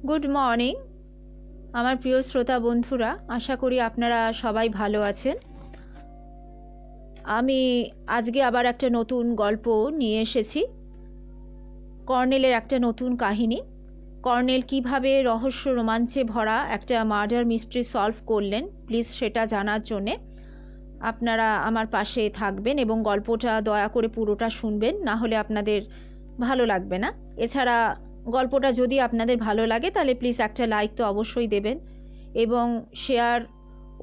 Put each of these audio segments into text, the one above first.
Good morning আমার প্রিয় শ্রোতা বন্ধুরা, আশা করি আপনারা সবাই ভালো আছেন। আমি আজকে আবার একটা নতুন গল্প নিয়ে এসেছি। কর্নেলের একটা নতুন কাহিনী। কর্নেল কিভাবে রহস্য রোমাঞ্চে ভরা একটা মার্ডার মিস্ট্রি সলভ করলেন, প্লিজ সেটা জানার জন্যে আপনারা আমার পাশে থাকবেন এবং গল্পটা দয়া করে পুরোটা শুনবেন, না হলে আপনাদের ভালো লাগবে না। এছাড়া গল্পটা যদি আপনাদের ভালো লাগে তাহলে প্লিজ একটা লাইক তো অবশ্যই দেবেন এবং শেয়ার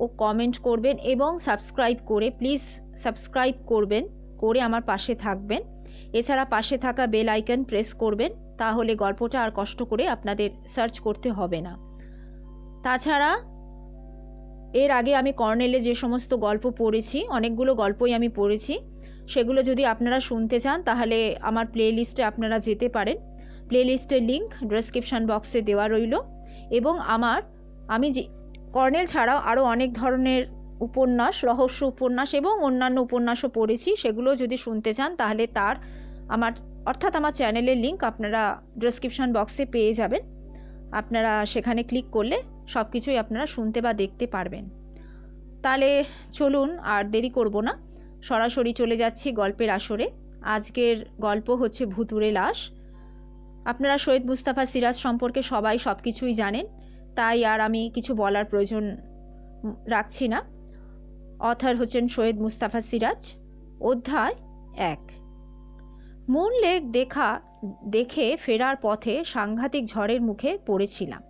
ও কমেন্ট করবেন এবং সাবস্ক্রাইব করে প্লিজ সাবস্ক্রাইব করবেন, করে আমার পাশে থাকবেন। এছাড়া পাশে থাকা বেল আইকন প্রেস করবেন, তাহলে গল্পটা আর কষ্ট করে আপনাদের সার্চ করতে হবে না। তাছাড়া এর আগে আমি কর্নেলে যে সমস্ত গল্প পড়েছি, অনেকগুলো গল্পই আমি পড়েছি, সেগুলো যদি আপনারা শুনতে চান তাহলে আমার প্লেলিস্টে আপনারা যেতে পারেন। প্লেলিস্টের লিঙ্ক ডেসক্রিপশন বক্সে দেওয়া রইল। এবং আমি যে কর্নেল ছাড়াও আরও অনেক ধরনের উপন্যাস, রহস্য উপন্যাস এবং অন্যান্য উপন্যাসও পড়েছি, সেগুলো যদি শুনতে চান তাহলে আমার চ্যানেলের লিঙ্ক আপনারা ডেসক্রিপশন বক্সে পেয়ে যাবেন। আপনারা সেখানে ক্লিক করলে সব কিছুই আপনারা শুনতে বা দেখতে পারবেন। তাহলে চলুন আর দেরি করব না, সরাসরি চলে যাচ্ছি গল্পের আসরে। আজকের গল্প হচ্ছে ভুতুড়ে লাশ। আপনারা সৈয়দ মুস্তাফা সিরাজ সম্পর্কে সবাই সব কিছুই জানেন, তাই আর আমি কিছু বলার প্রয়োজন রাখছি না। অথর হচ্ছেন সৈয়দ মুস্তাফা সিরাজ। অধ্যায় 1। মুন লেক দেখে ফেরার পথে সাংঘাতিক ঝড়ের মুখে পড়েছিলাম।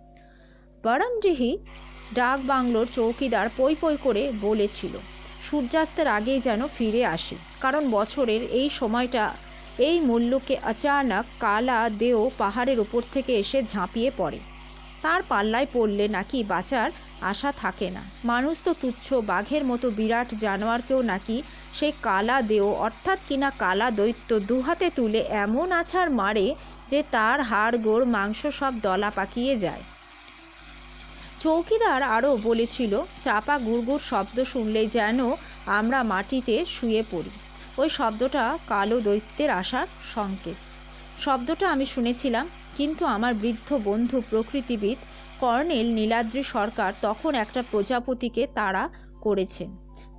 বরমডিহি ডাক বাংলোর চৌকিদার পই পই করে বলেছিল, সূর্যাস্তের আগেই যেন ফিরে আসি, কারণ বছরের এই সময়টা এই মূল্যকে আচানক কালা দেও পাহাড়ের ওপর থেকে এসে ঝাঁপিয়ে পড়ে। তার পাল্লায় পড়লে নাকি বাঁচার আশা থাকে না। মানুষ তো তুচ্ছ, বাঘের মতো বিরাট জানোয়ারকেও নাকি সেই কালা দেও অর্থাৎ কিনা কালা দৈত্য দুহাতে তুলে এমন আছাড় মারে যে তার হাড় গোড় মাংস সব দলা পাকিয়ে যায়। চৌকিদার আরও বলেছিল, চাপা গুড়গুড় শব্দ শুনলেই যেন আমরা মাটিতে শুয়ে পড়ি। ওই শব্দটা কালো দৈত্যের আসার সংকেত। শব্দটা আমি শুনেছিলাম, কিন্তু আমার বৃদ্ধ বন্ধু প্রকৃতিবিদ কর্নেল নীলাদ্রি সরকার তখন একটা প্রজাপতিকে তাড়া করেছেন।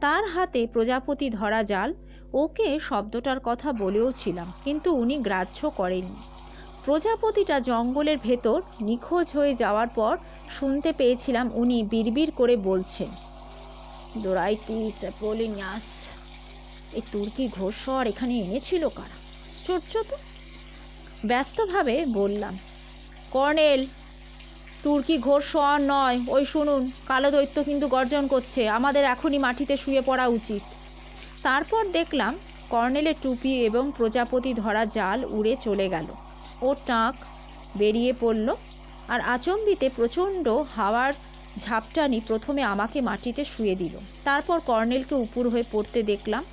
তার হাতে প্রজাপতি ধরা জাল। ওকে শব্দটার কথা বলেওছিলাম, কিন্তু উনি গ্রাহ্য করেননি। প্রজাপতিটা জঙ্গলের ভেতর নিখোঁজ হয়ে যাওয়ার পর শুনতে পেয়েছিলাম উনি বিড়বিড় করে বলছেন, দোরাইতিস অ্যাপোলিনাস। এই তুর্কি ঘোড়সওয়ার এখানে এনেছিল কারা? আশ্চর্য তো। ব্যস্তভাবে বললাম, কর্নেল, তুর্কি ঘোড়সওয়ার নয়, ওই শুনুন, কালো দৈত্য কিন্তু গর্জন করছে, আমাদের এখনই মাটিতে শুয়ে পড়া উচিত। তারপর দেখলাম কর্নেলের টুপি এবং প্রজাপতি ধরা জাল উড়ে চলে গেল। ওর টাক বেরিয়ে পড়ল, আর আচম্বিতে প্রচণ্ড হাওয়ার ঝাপটানি প্রথমে আমাকে মাটিতে শুয়ে দিল, তারপর কর্নেলকে উপুর হয়ে পড়তে দেখলাম।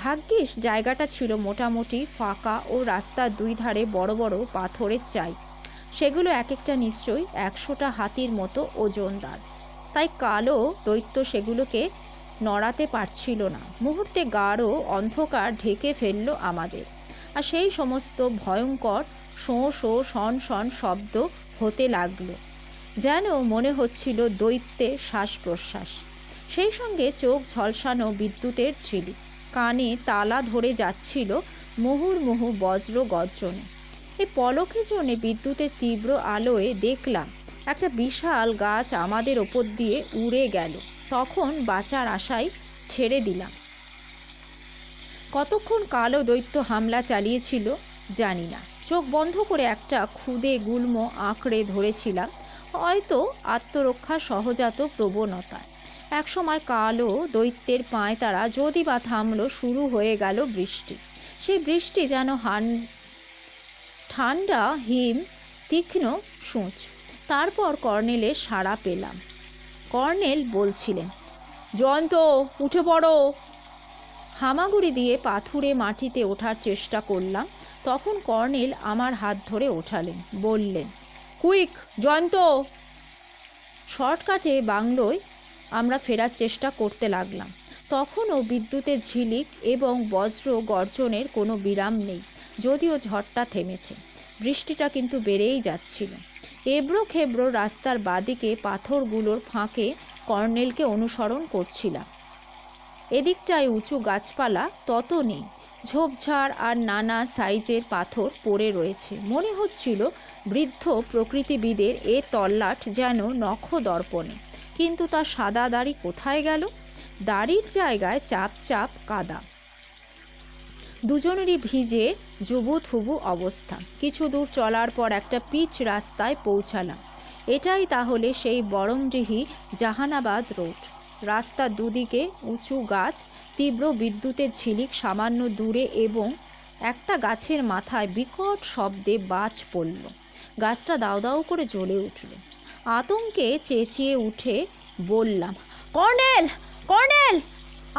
ভাগ্যিস জায়গাটা ছিল মোটামুটি ফাঁকা ও রাস্তার দুই ধারে বড় বড় পাথরের চাই। সেগুলো এক একটা নিশ্চয়ই 100টা হাতির মতো ওজনদার, তাই কালো দৈত্য সেগুলোকে নড়াতে পারছিল না। মুহূর্তে গাঢ় অন্ধকার ঢেকে ফেলল আমাদের, আর সেই সমস্ত ভয়ঙ্কর শোঁ শোঁ শন শন শব্দ হতে লাগলো, যেন মনে হচ্ছিল দৈত্যের শ্বাস প্রশ্বাস। সেই সঙ্গে চোখ ঝলসানো বিদ্যুতের ঝিলিক, কানে তালা ধরে যাচ্ছিল মুহুর্মুহু বজ্র গর্জনে। এই পলকে জন্যে বিদ্যুতের তীব্র আলোয় দেখলাম একটা বিশাল গাছ আমাদের ওপর দিয়ে উড়ে গেল। তখন বাঁচার আশায় ছেড়ে দিলাম। কতক্ষণ কালো দৈত্য হামলা চালিয়েছিল জানি না। চোখ বন্ধ করে একটা ক্ষুদে গুল্ম আঁকড়ে ধরেছিলাম, হয়তো আত্মরক্ষার সহজাত প্রবণতায়। একসময় কালো দৈত্যের পায়তারা যদি বা থামলো, শুরু হয়ে গেল বৃষ্টি। সেই বৃষ্টি যেন ঠান্ডা হিম, তীক্ষ্ণ সূঁচ। তারপর কর্নেলের সাড়া পেলাম। কর্নেল বলছিলেন, জয়ন্ত, উঠে পড়ো। হামাগুড়ি দিয়ে পাথুরে মাটিতে ওঠার চেষ্টা করলাম। তখন কর্নেল আমার হাত ধরে ওঠালেন, বললেন, কুইক জয়ন্ত। শর্টকাটে বাংলোয় আমরা ফেরার চেষ্টা করতে লাগলাম। তখনও বিদ্যুতের ঝিলিক এবং বজ্র গর্জনের কোনো বিরাম নেই, যদিও ঝড়টা থেমেছে। বৃষ্টিটা কিন্তু বেড়েই যাচ্ছিল। এবড়ো খেবড়ো রাস্তার বাদিকে পাথরগুলোর ফাঁকে কর্নেলকে অনুসরণ করছিলাম। এদিকটায় উঁচু গাছপালা তত নেই। ঝোপঝাড় আর নানা সাইজের পাথর পড়ে রয়েছে। মনে হচ্ছিল বৃদ্ধ প্রকৃতিবিদের এ তল্লাট যেন নখদর্পণে। কিন্তু তার সাদা দাড়ি কোথায় গেল? দাড়ির জায়গায় চাপ চাপ কাদা। দুজনেরই ভিজে জুবুথুবু অবস্থা। কিছু দূর চলার পর একটা পিচ রাস্তায় পৌঁছালাম। এটাই তাহলে সেই বরমডিহি জাহানাবাদ রোড। রাস্তার দুদিকে উঁচু গাছ, তীব্র বিদ্যুতের ঝিলিক সামান্য দূরে, এবং একটা গাছের মাথায় বিকট শব্দে বাজ পড়ল। গাছটা দাউ দাউ করে জ্বলে উঠল। আতঙ্কে চেঁচিয়ে উঠে বললাম, কর্নেল, কর্নেল,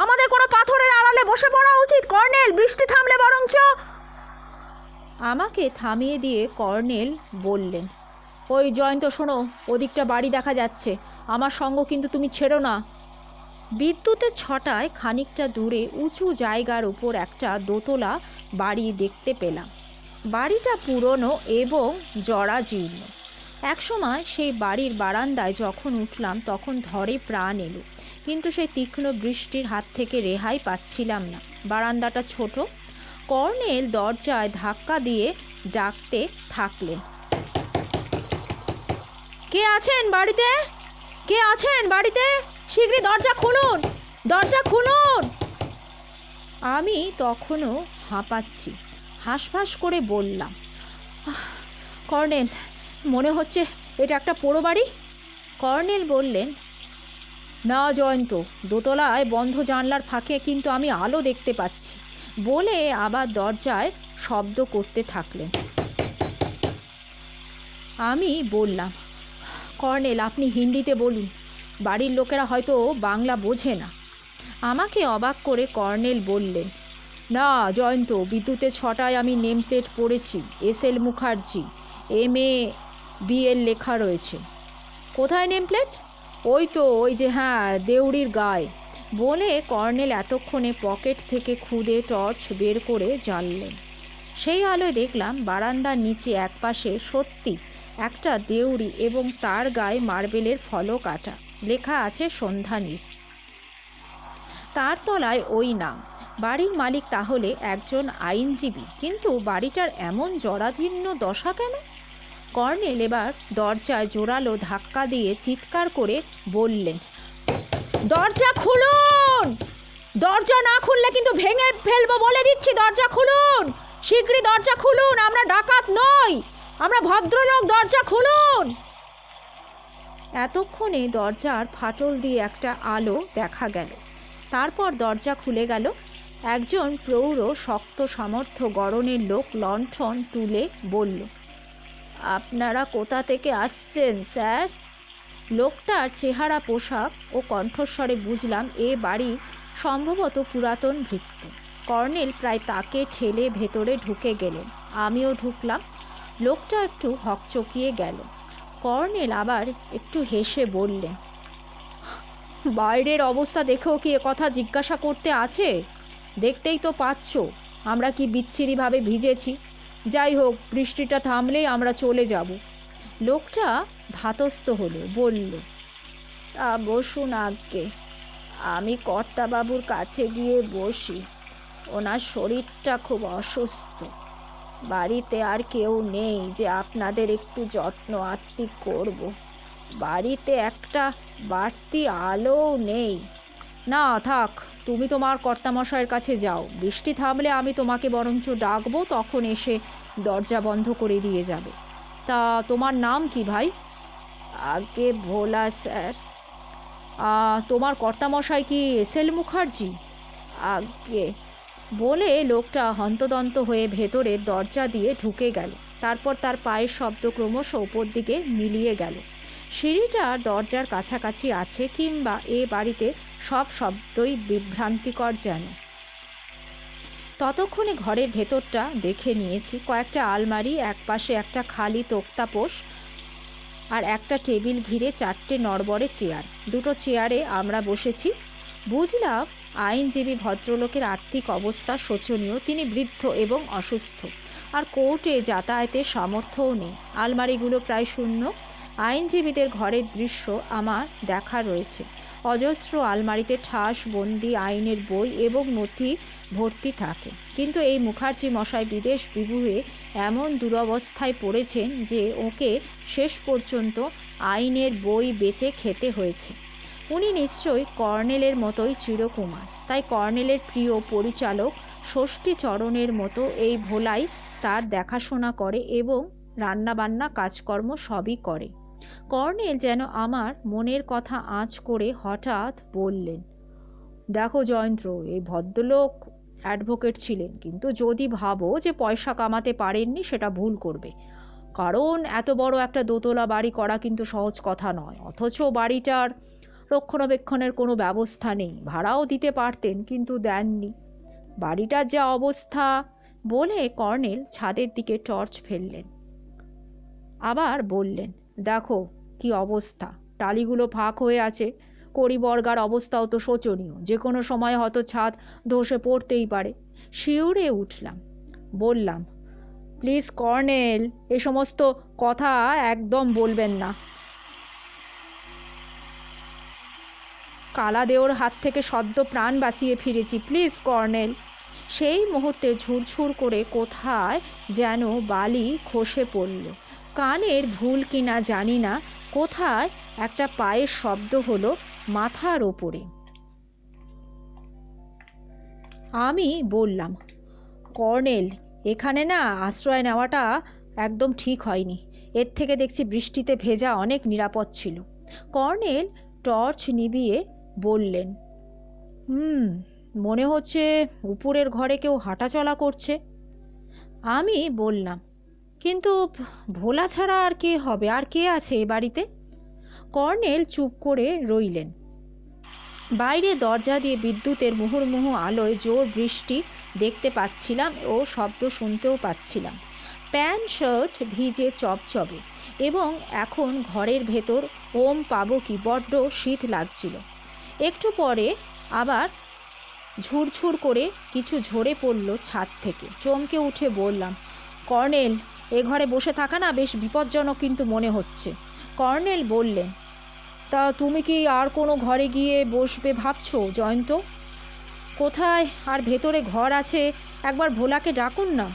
আমাদের কোনো পাথরের আড়ালে বসে পড়া উচিত। কর্নেল, বৃষ্টি থামলে বরঞ্চ। আমাকে থামিয়ে দিয়ে কর্নেল বললেন, ওই জয়ন্ত, শোনো, ওদিকটা বাড়ি দেখা যাচ্ছে। আমার সঙ্গ কিন্তু তুমি ছেড়ো না। বিদ্যুতের ছটায় খানিকটা দূরে উঁচু জায়গার উপর একটা দোতলা বাড়ি দেখতে পেলাম। বাড়িটা পুরনো এবং জরাজীর্ণ। একসময় সেই বাড়ির বারান্দায় যখন উঠলাম তখন ধরে প্রাণ এলো, কিন্তু সেই তীক্ষ্ণ বৃষ্টির হাত থেকে রেহাই পাচ্ছিলাম না। বারান্দাটা ছোট। কর্নেল দরজায় ধাক্কা দিয়ে ডাকতে থাকলেন, কে আছেন বাড়িতে? কে আছেন বাড়িতে? শীঘ্রই দরজা খুলুন, দরজা খুলুন। আমি তখনও হাঁপাচ্ছি। হাঁসফাঁস করে বললাম, কর্নেল, মনে হচ্ছে এটা একটা পোড়ো বাড়ি। কর্নেল বললেন, না জয়ন্ত, দোতলায় বন্ধ জানলার ফাঁকে কিন্তু আমি আলো দেখতে পাচ্ছি। বলে আবার দরজায় শব্দ করতে থাকলেন। আমি বললাম, কর্নেল, আপনি হিন্দিতে বলুন, বাড়ির লোকেরা হয়তো বাংলা বোঝে না। আমাকে অবাক করে কর্নেল বললেন, না জয়ন্ত, বিদ্যুতের ছটায় আমি নেম প্লেট পড়েছি, SL মুখার্জি, MA BL লেখা রয়েছে। কোথায় নেম প্লেট? ওই তো, ওই যে, হ্যাঁ, দেউড়ির গায়ে। বলে কর্নেল এতক্ষণে পকেট থেকে খুদে টর্চ বের করে জ্বাললেন। সেই আলোয় দেখলাম বারান্দার নিচে একপাশে সত্যি একটা দেউড়ি, এবং তার গায়ে মার্বেলের ফলক আঁটা, লেখা আছে সন্ধানীর। তার তলায় ওই নাম। বাড়ির মালিক তাহলে একজন আইনজীবী, কিন্তু বাড়িটার এমন জরাজীর্ণ দশা কেন? কর্নেল এবার দরজায় জোরালো ধাক্কা দিয়ে চিৎকার করে বললেন, দরজা খুলুন! দরজা না খুললে কিন্তু ভেঙে ফেলবো বলে দিচ্ছি। দরজা খুলুন, শীঘ্রই দরজা খুলুন। আমরা ডাকাত নই, আমরা ভদ্রলোক। দরজা খুলুন। এতক্ষণে দরজার ফাটল দিয়ে একটা আলো দেখা গেল। তারপর দরজা খুলে গেল। একজন প্রৌঢ় শক্ত সামর্থ্য গড়নের লোক লণ্ঠন তুলে বলল, আপনারা কোথা থেকে আসছেন স্যার? লোকটার চেহারা, পোশাক ও কণ্ঠস্বরে বুঝলাম এ বাড়ির সম্ভবত পুরাতন ভৃত্য। কর্নেল প্রায় তাকে ঠেলে ভেতরে ঢুকে গেলেন। আমিও ঢুকলাম। লোকটা একটু হকচকিয়ে গেল। কর্নেল আবার একটু হেসে বললেন, বাইরের অবস্থা দেখেও কি কথা জিজ্ঞাসা করতে আছে? দেখতেই তো পাচ্ছ আমরা কি বিচ্ছিরিভাবে ভিজেছি। যাই হোক, বৃষ্টিটা থামলেই আমরা চলে যাব। লোকটা ধাতস্থ হলো, বলল, তা বসুন আজ্ঞে, আমি কর্তাবাবুর কাছে গিয়ে বসি। ওনার শরীরটা খুব অসুস্থ। বাড়িতে আর কেউ নেই যে আপনাদের একটু যত্ন আত্তি করব। বাড়িতে একটা বাড়তি আলোও নেই। না থাক, তুমি তোমার কর্তামশাইয়ের কাছে যাও। বৃষ্টি থামলে আমি তোমাকে বরঞ্চ ডাকবো, তখন এসে দরজা বন্ধ করে দিয়ে যাবে। তা তোমার নাম কি ভাই? আগে ভোলা স্যার। তোমার কর্তামশাই কি SL মুখার্জি? আগে। বলে লোকটা হন্তদন্ত হয়ে ভেতরের দরজা দিয়ে ঢুকে গেল। তারপর তার পায়ের শব্দ ক্রমশ ওপর দিকে মিলিয়ে গেল। সিঁড়িটার দরজার কাছাকাছি আছে, কিংবা এ বাড়িতে সব শব্দই বিভ্রান্তিকর যেন। ততক্ষণে ঘরের ভেতরটা দেখে নিয়েছি। কয়েকটা আলমারি, একপাশে একটা খালি তক্তাপোষ, আর একটা টেবিল ঘিরে 4টে নড়বড়ে চেয়ার। 2টো চেয়ারে আমরা বসেছি। বুঝলাম আইনজীবী ভদ্রলোকের আর্থিক অবস্থা শোচনীয়। তিনি বৃদ্ধ এবং অসুস্থ, আর কোর্টে যাতায়াতের সামর্থ্যও নেই। আলমারিগুলো প্রায় শূন্য। আইনজীবীদের ঘরের দৃশ্য আমার দেখা রয়েছে। অজস্র আলমারিতে ঠাস বন্দি আইনের বই এবং নথি ভর্তি থাকে। কিন্তু এই মুখার্জি মশাই বিদেশ বিভুঁয়ে এমন দুরবস্থায় পড়েছেন যে ওকে শেষ পর্যন্ত আইনের বই বেচে খেতে হয়েছে। উনি নিশ্চয়ই কর্নেলের মতোই চিরকুমার। তাই কর্নেলের প্রিয় পরিচালক ষষ্ঠীচরণের মতো এই ভোলাই তার দেখাশোনা করে এবং রান্নাবান্না কাজকর্ম সবই করে। কর্নেল যেন আমার মনের কথা আঁচ করে হঠাৎ বললেন, দেখো জয়ন্ত্র, এই ভদ্রলোক অ্যাডভোকেট ছিলেন, কিন্তু যদি ভাবো যে পয়সা কামাতে পারেননি, সেটা ভুল করবে। কারণ এত বড় একটা দোতলা বাড়ি করা কিন্তু সহজ কথা নয়। অথচ বাড়িটার রক্ষণাবেক্ষণের কোনো ব্যবস্থা নেই। ভাড়াও দিতে পারতেন, কিন্তু দেননি। বাড়িটার যা অবস্থা। বলে কর্নেল ছাদের দিকে টর্চ ফেললেন। আবার বললেন, দেখো কি অবস্থা। টালিগুলো ফাঁক হয়ে আছে। কড়িবর্গার অবস্থাও তো শোচনীয়। যে কোনো সময় হয়তো ছাদ ধসে পড়তেই পারে। শিউরে উঠলাম। বললাম, প্লিজ কর্নেল, এ সমস্ত কথা একদম বলবেন না। কালাদেওর হাত থেকে সদ্য প্রাণ বাঁচিয়ে ফিরেছি। Please colonel. সেই মুহূর্তে ঝুরঝুর করে কোথায় যেন বালি খসে পড়ল। কানের ভুল কিনা জানি না, কোথায় একটা পায়ের শব্দ হলো মাথার ওপরে। আমি বললাম, কর্নেল, এখানে না আশ্রয় নেওয়াটা একদম ঠিক হয়নি। এর থেকে দেখছি বৃষ্টিতে ভেজা অনেক নিরাপদ ছিল। কর্নেল টর্চ নিভিয়ে বললেন, মনে হচ্ছে উপরের ঘরে কেউ হাঁটাচলা করছে। আমি বললাম, কিন্তু ভোলা ছাড়া আর কে হবে? আর কে আছে এ বাড়িতে? কর্নেল চুপ করে রইলেন। বাইরে দরজা দিয়ে বিদ্যুতের মুহুর্মুহু আলোয় জোর বৃষ্টি দেখতে পাচ্ছিলাম ও শব্দ শুনতেও পাচ্ছিলাম। প্যান্ট শার্ট ভিজে চবচবে, এবং এখন ঘরের ভেতর ওম পাবো কি, বড্ড শীত লাগছিল। একটু পরে আবার ঝুরঝুর করে কিছু ঝরে পড়ল ছাদ থেকে। চমকে উঠে বললাম, কর্নেল, এ ঘরে বসে থাকা না বেশ বিপজ্জনক কিন্তু মনে হচ্ছে। কর্নেল বললেন, তা তুমি কি আর কোনো ঘরে গিয়ে বসবে ভাবছো জয়ন্ত? কোথায় আর ভেতরে ঘর আছে? একবার ভোলাকে ডাকুন না।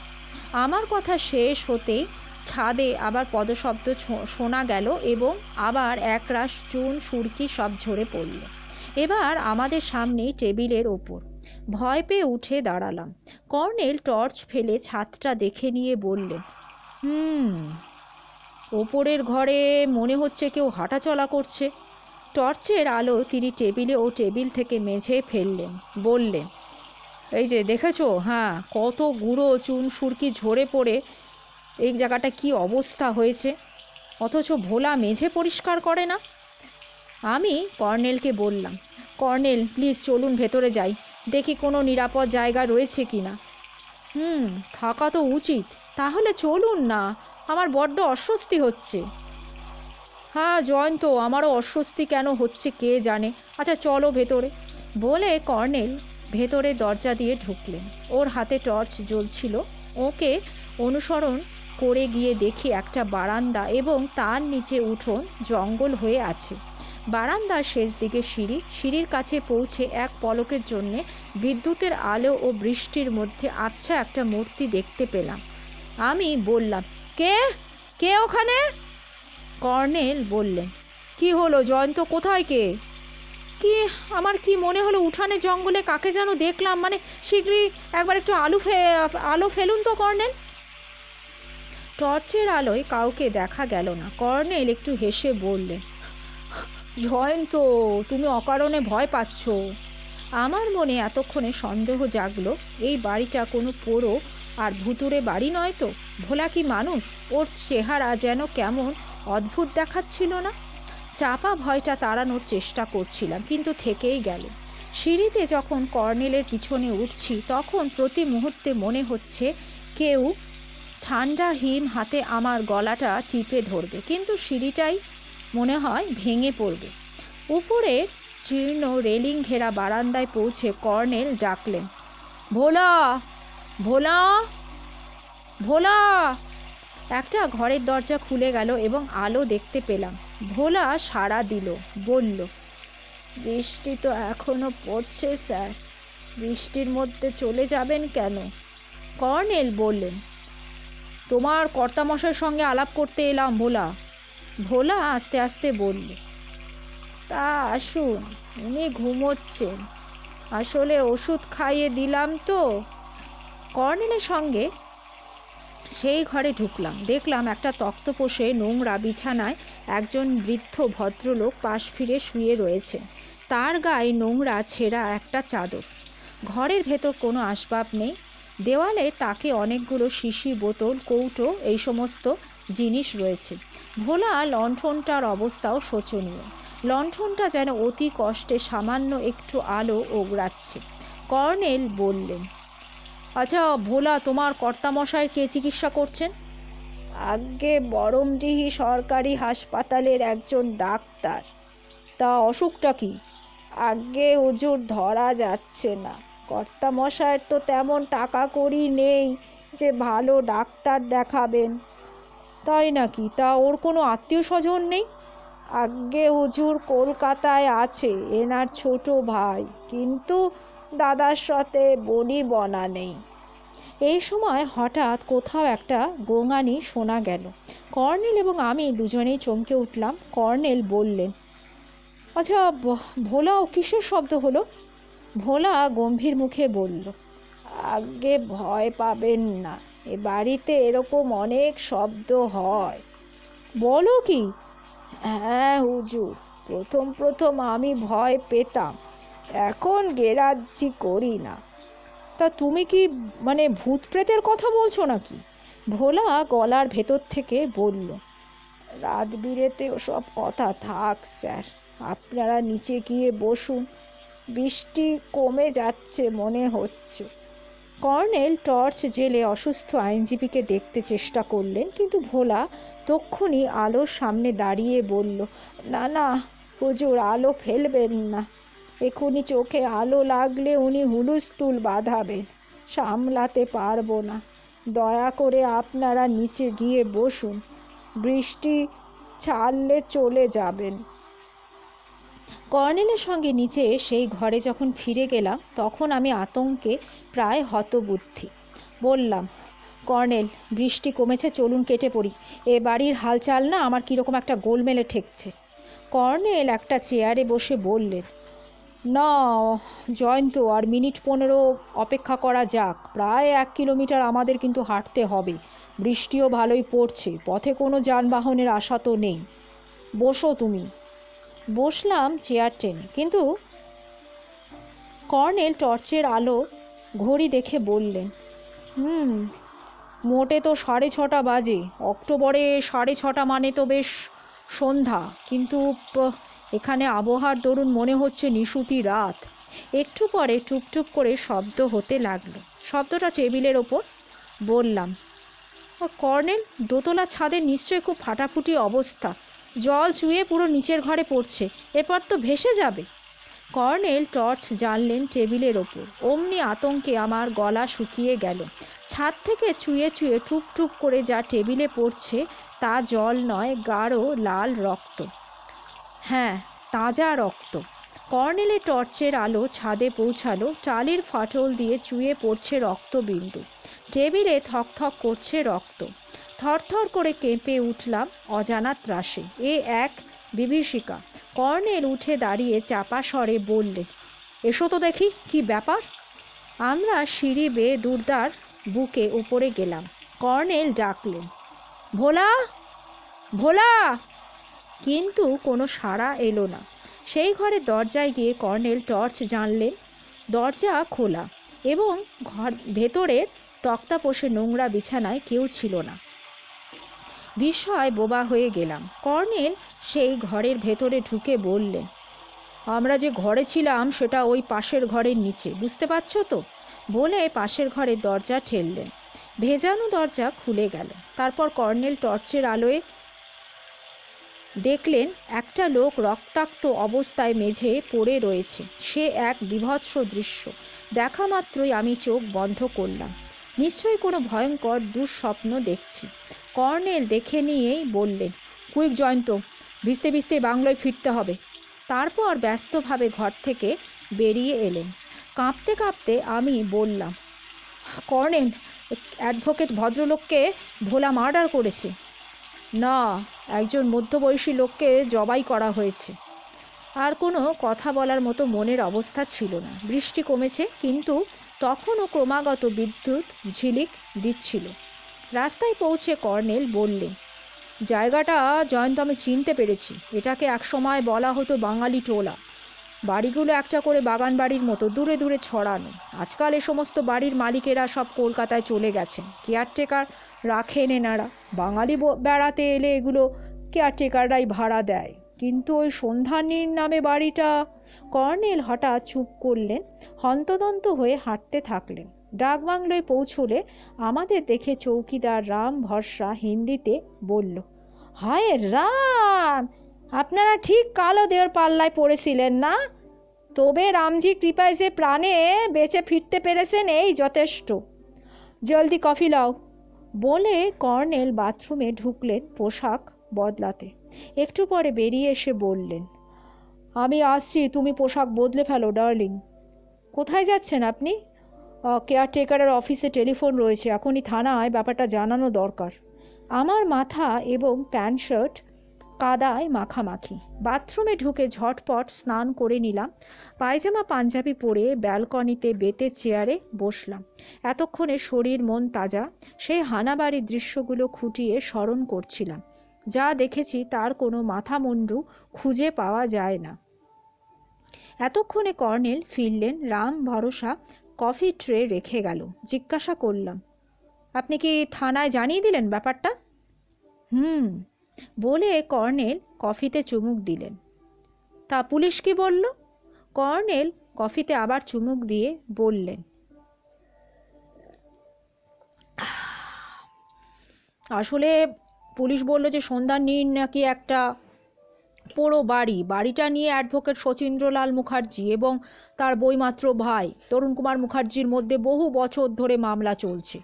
আমার কথা শেষ হতেই ছাদে আবার পদশব্দ শোনা গেল এবং আবার একরাশ চুন সুরকি সব ঝরে পড়ল। এবার আমাদের সামনেই টেবিলের ওপর। ভয় পেয়ে উঠে দাঁড়ালাম। কর্নেল টর্চ ফেলে ছাদটা দেখে নিয়ে বললেন, ওপরের ঘরে মনে হচ্ছে কেউ হাঁটাচলা করছে। টর্চের আলো তিনি টেবিলে ও টেবিল থেকে মেঝে ফেললেন। বললেন, এই যে দেখেছো, হ্যাঁ, কত গুঁড়ো চুন সুরকি ঝরে পড়ে এই জায়গাটা কি অবস্থা হয়েছে। অথচ ভোলা মেঝে পরিষ্কার করে না। আমি কর্নেলকে বললাম, কর্নেল, প্লিজ চলুন ভেতরে যাই, দেখি কোনো নিরাপদ জায়গা রয়েছে কি না। থাকা তো উচিত। তাহলে চলুন না, আমার বড্ড অস্বস্তি হচ্ছে। হ্যাঁ জয়ন্ত, আমারও অস্বস্তি কেন হচ্ছে কে জানে। আচ্ছা চলো ভেতরে। বলে কর্নেল ভেতরে দরজা দিয়ে ঢুকলেন। ওর হাতে টর্চ জ্বলছিল। ওকে অনুসরণ করে গিয়ে দেখি একটা বারান্দা এবং তার নিচে উঠোন জঙ্গল হয়ে আছে। বারান্দার শেষ দিকে সিঁড়ি। সিঁড়ির কাছে পৌঁছে এক পলকের জন্যে বিদ্যুতের আলো ও বৃষ্টির মধ্যে আবছা একটা মূর্তি দেখতে পেলাম। আমি বললাম, কে কে ওখানে? কর্নেল বললেন, কি হলো জয়ন্ত, কোথায় কে? আমার কি মনে হলো উঠানে জঙ্গলে কাকে যেন দেখলাম। মানে শীঘ্রই একবার একটু আলো ফেলুন তো কর্নেল। টর্চের আলোয় কাউকে দেখা গেল না। কর্নেল একটু হেসে বললেন, জয়ন্ত, তুমি অকারণে ভয় পাচ্ছ। আমার মনে এতক্ষণে সন্দেহ জাগলো, এই বাড়িটা কোনো পোড়ো আর ভুতুড়ে বাড়ি নয় তো। ভোলা কি মানুষ? ওর চেহারা যেন কেমন অদ্ভুত দেখাচ্ছিল না? চাপা ভয়টা তাড়ানোর চেষ্টা করছিলাম, কিন্তু থেকেই গেল। সিঁড়িতে যখন কর্নেলের পিছনে উঠছি, তখন প্রতি মুহূর্তে মনে হচ্ছে কেউ ঠান্ডা হিম হাতে আমার গলাটা টিপে ধরবে, কিন্তু সিঁড়িটাই মনে হয় ভেঙে পড়বে। উপরের জীর্ণ রেলিং ঘেরা বারান্দায় পৌঁছে কর্নেল ডাকলেন, ভোলা, ভোলা, ভোলা। একটা ঘরের দরজা খুলে গেল এবং আলো দেখতে পেলাম। ভোলা সাড়া দিল, বলল, বৃষ্টি তো এখনো পড়ছে স্যার, বৃষ্টির মধ্যে চলে যাবেন কেন? কর্নেল বললেন, তোমার কর্তামশাইয়ের সঙ্গে আলাপ করতে এলাম ভোলা। ভোলা আস্তে আস্তে বলল, তা আসুন, উনি ঘুমোচ্ছেন, আসলে ওষুধ খাইয়ে দিলাম তো। কর্নেলের সঙ্গে সেই ঘরে ঢুকলাম। দেখলাম একটা তক্তপোষে নোংরা বিছানায় একজন বৃদ্ধ ভদ্রলোক পাশ ফিরে শুয়ে রয়েছেন। তার গায়ে নোংরা ছেঁড়া একটা চাদর। ঘরের ভেতর কোনো আসবাব নেই। দেওয়ালে তাকে অনেকগুলো শিশি, বোতল, কৌটো এই সমস্ত জিনিস রয়েছে। ভোলা লণ্ঠনটার অবস্থাও শোচনীয়। লণ্ঠনটা যেন অতি কষ্টে সামান্য একটু আলো ওগড়াচ্ছে। কর্নেল বললেন, আচ্ছা ভোলা, তোমার কর্তামশাইয়ের কে চিকিৎসা করছেন? আজ্ঞে বরমডিহি সরকারি হাসপাতালের একজন ডাক্তার। তা অসুখটা কি? আজ্ঞে হুজুর, ধরা যাচ্ছে না। কর্তামশায়ের তো তেমন টাকা কড়ি নেই যে ভালো ডাক্তার দেখাবেন। তাই নাকি? তা ওর কোনো আত্মীয় স্বজন নেই? আজ্ঞে হুজুর, কলকাতায় আছে এনার ছোট ভাই, কিন্তু দাদার সাথে বনি বনা নেই। এই সময় হঠাৎ কোথাও একটা গোঙানি শোনা গেল। কর্নেল এবং আমি দুজনেই চমকে উঠলাম। কর্নেল বললেন, আচ্ছা ভোলা, ও কিসের শব্দ হলো? ভোলা গম্ভীর মুখে বলল, আজ্ঞে ভয় পাবেন না, এ বাড়িতে এরকম অনেক শব্দ হয়। বলো কি? হ্যাঁ হুজুর, প্রথম প্রথম আমি ভয় পেতাম, এখন গেরাজ্জি করি না। তা তুমি কি ভূত প্রেতের কথা বলছো নাকি? ভোলা গলার ভেতর থেকে বলল, রাত বিরেতে ওসব কথা থাক স্যার, আপনারা নিচে গিয়ে বসুন, বৃষ্টি কমে যাচ্ছে মনে হচ্ছে। কর্নেল টর্চ জেলে অসুস্থ আইনজীবীকে দেখতে চেষ্টা করলেন, কিন্তু ভোলা তক্ষুনি আলোর সামনে দাঁড়িয়ে বলল, না না হুজুর, আলো ফেলবেন না, এখুনি চোখে আলো লাগলে উনি হুলুস্থুল বাঁধাবেন, সামলাতে পারবো না। দয়া করে আপনারা নিচে গিয়ে বসুন, বৃষ্টি ছাড়লে চলে যাবেন। কর্নেলের সঙ্গে নিচে সেই ঘরে যখন ফিরে গেলাম, তখন আমি আতঙ্কে প্রায় হতবুদ্ধি। বললাম, কর্নেল, বৃষ্টি কমেছে, চলুন কেটে পড়ি। এ বাড়ির হালচাল না আমার কীরকম একটা গোলমেলে ঠেকছে। কর্নেল একটা চেয়ারে বসে বললেন, না জয়ন্ত, আর মিনিট 15 অপেক্ষা করা যাক। প্রায় 1 কিলোমিটার আমাদের কিন্তু হাঁটতে হবে। বৃষ্টিও ভালোই পড়ছে, পথে কোনো যানবাহনের আশা তো নেই। বসো তুমি। বসলাম চেয়ার টেনে, কিন্তু কর্নেল টর্চের আলো ঘড়ি দেখে বললেন, মোটে তো 6:30 বাজে। অক্টোবরে 6:30 মানে তো বেশ সন্ধ্যা, কিন্তু এখানে আবহাওয়ার দরুন মনে হচ্ছে নিশুতি রাত। একটু পরে টুপটুপ করে শব্দ হতে লাগলো। শব্দটা টেবিলের ওপর। বললাম, কর্নেল, দোতলা ছাদে নিশ্চয়ই খুব ফাটাফুটি অবস্থা, জল চুয়ে পুরো নিচের ঘরে পড়ছে, এরপর তো ভেসে যাবে। কর্নেল টর্চ জ্বাললেন টেবিলের ওপর। অমনি আতঙ্কে আমার গলা শুকিয়ে গেল। ছাদ থেকে চুয়ে চুয়ে টুপ টুপ করে যা টেবিলে পড়ছে তা জল নয়, গাঢ় লাল রক্ত। হ্যাঁ, তাজা রক্ত। কর্নেলের টর্চের আলো ছাদে পৌঁছালো। টালির ফাটল দিয়ে চুয়ে পড়ছে রক্তবিন্দু। টেবিলে থকথক করছে রক্ত। থরথর করে কেঁপে উঠলাম অজানা ত্রাসে। এ এক বিভীষিকা। কর্নেল উঠে দাঁড়িয়ে চাপা স্বরে বললেন, এসো তো দেখি, কি ব্যাপার। আমরা সিঁড়ি বেয়ে দুর্দার বুকে উপরে গেলাম। কর্নেল ডাকলেন, ভোলা, ভোলা, কিন্তু কোনো সাড়া এলো না। সেই ঘরের দরজায় গিয়ে কর্নেল টর্চ জ্বাললেন। দরজা খোলা এবং ভেতরের তক্তাপোষে নোংরা বিছানায় কেউ ছিল না। বিস্ময় বোবা হয়ে গেলাম। কর্নেল সেই ঘরের ভেতরে ঢুকে বললেন, আমরা যে ঘরে ছিলাম সেটা ওই পাশের ঘরের নিচে, বুঝতে পারছো তো? বলে পাশের ঘরের দরজা ঠেললেন। ভেজানো দরজা খুলে গেল। তারপর কর্নেল টর্চের আলোয় দেখলেন একটা লোক রক্তাক্ত অবস্থায় মেঝে পড়ে রয়েছে। সে এক বীভৎস দৃশ্য। দেখা মাত্রই আমি চোখ বন্ধ করলাম। নিশ্চয়ই কোনো ভয়ঙ্কর দুঃস্বপ্ন দেখছি। কর্নেল দেখে নিয়েই বললেন, কুইক জয়ন্ত, ভিজতে ভিজতে বাংলোয় ফিরতে হবে। তারপর ব্যস্তভাবে ঘর থেকে বেরিয়ে এলেন। কাঁপতে কাঁপতে আমি বললাম, কর্নেল, অ্যাডভোকেট ভদ্রলোককে ভোলা মার্ডার করেছে। না, একজন মধ্যবয়সী লোককে জবাই করা হয়েছে। আর কোনো কথা বলার মতো মনের অবস্থা ছিল না। বৃষ্টি কমেছে, কিন্তু তখনও ক্রমাগত বিদ্যুৎ ঝিলিক দিচ্ছিল। রাস্তায় পৌঁছে কর্নেল বললেন, জায়গাটা জয়ন্ত আমি চিনতে পেরেছি। এটাকে একসময় বলা হতো বাঙালি টোলা। বাড়িগুলো একটা করে বাগান বাড়ির মতো দূরে দূরে ছড়ানো। আজকাল এ সমস্ত বাড়ির মালিকেরা সব কলকাতায় চলে গেছেন। কেয়ারটেকার রাখেন এনারা। বাঙালি বেড়াতে এলে এগুলো কেয়ারটেকাররাই ভাড়া দেয়। কিন্তু ওই সন্ধানীর নামে বাড়িটা। কর্নেল হঠাৎ চুপ করলেন, হন্তদন্ত হয়ে হাঁটতে থাকলেন। ডাকবাংলোয় পৌঁছলে আমাদের দেখে চৌকিদার রাম ভরসা হিন্দিতে বলল, হায় রাম, আপনারা ঠিক কালো দেওয়ার পাল্লায় পড়েছিলেন না? তবে রামজি কৃপায় যে প্রাণে বেঁচে ফিরতে পেরেছেন এই যথেষ্ট। জলদি কফি লাও। বলে কর্নেল বাথরুমে ঢুকলেন পোশাক বদলাতে। একটু পরে বেরিয়ে এসে বললেন, আমি আসছি, তুমি পোশাক বদলে ফেলো ডার্লিং। কোথায় যাচ্ছেন আপনি? কেয়ারটেকারের অফিসে টেলিফোন রয়েছে, এখনই থানায় ব্যাপারটা জানানো দরকার। আমার মাথা এবং প্যান্ট শার্ট কাদায় মাখামাখি। বাথরুমে ঢুকে ঝটপট স্নান করে নিলাম। পায়জামা পাঞ্জাবি পরে ব্যালকনিতে বেতের চেয়ারে বসলাম। এতক্ষণে শরীর মন তাজা। সেই হানাবাড়ির দৃশ্যগুলো খুঁটিয়ে স্মরণ করছিলাম। যা দেখেছি তার কোনো মাথা মুন্ডু খুঁজে পাওয়া যায় না। এতক্ষণে কর্নেল ফিরলেন। রাম ভরসা কফি ট্রে রেখে গেল। জিজ্ঞাসা করলাম, আপনি কি থানায় জানিয়ে দিলেন ব্যাপারটা? বলে কর্নেল কফিতে চুমুক দিলেন। তা পুলিশ কি বলল? কর্নেল কফিতে আবার চুমুক দিয়ে বললেন, আসলে পুলিশ বলল যে সন্ধানীর নাকি একটা পোড়ো বাড়িটা নিয়ে অ্যাডভোকেট শচীন্দ্রলাল মুখার্জি এবং তার বইমাত্র ভাই তরুণ কুমার মুখার্জির মধ্যে বহু বছর ধরে মামলা চলছে।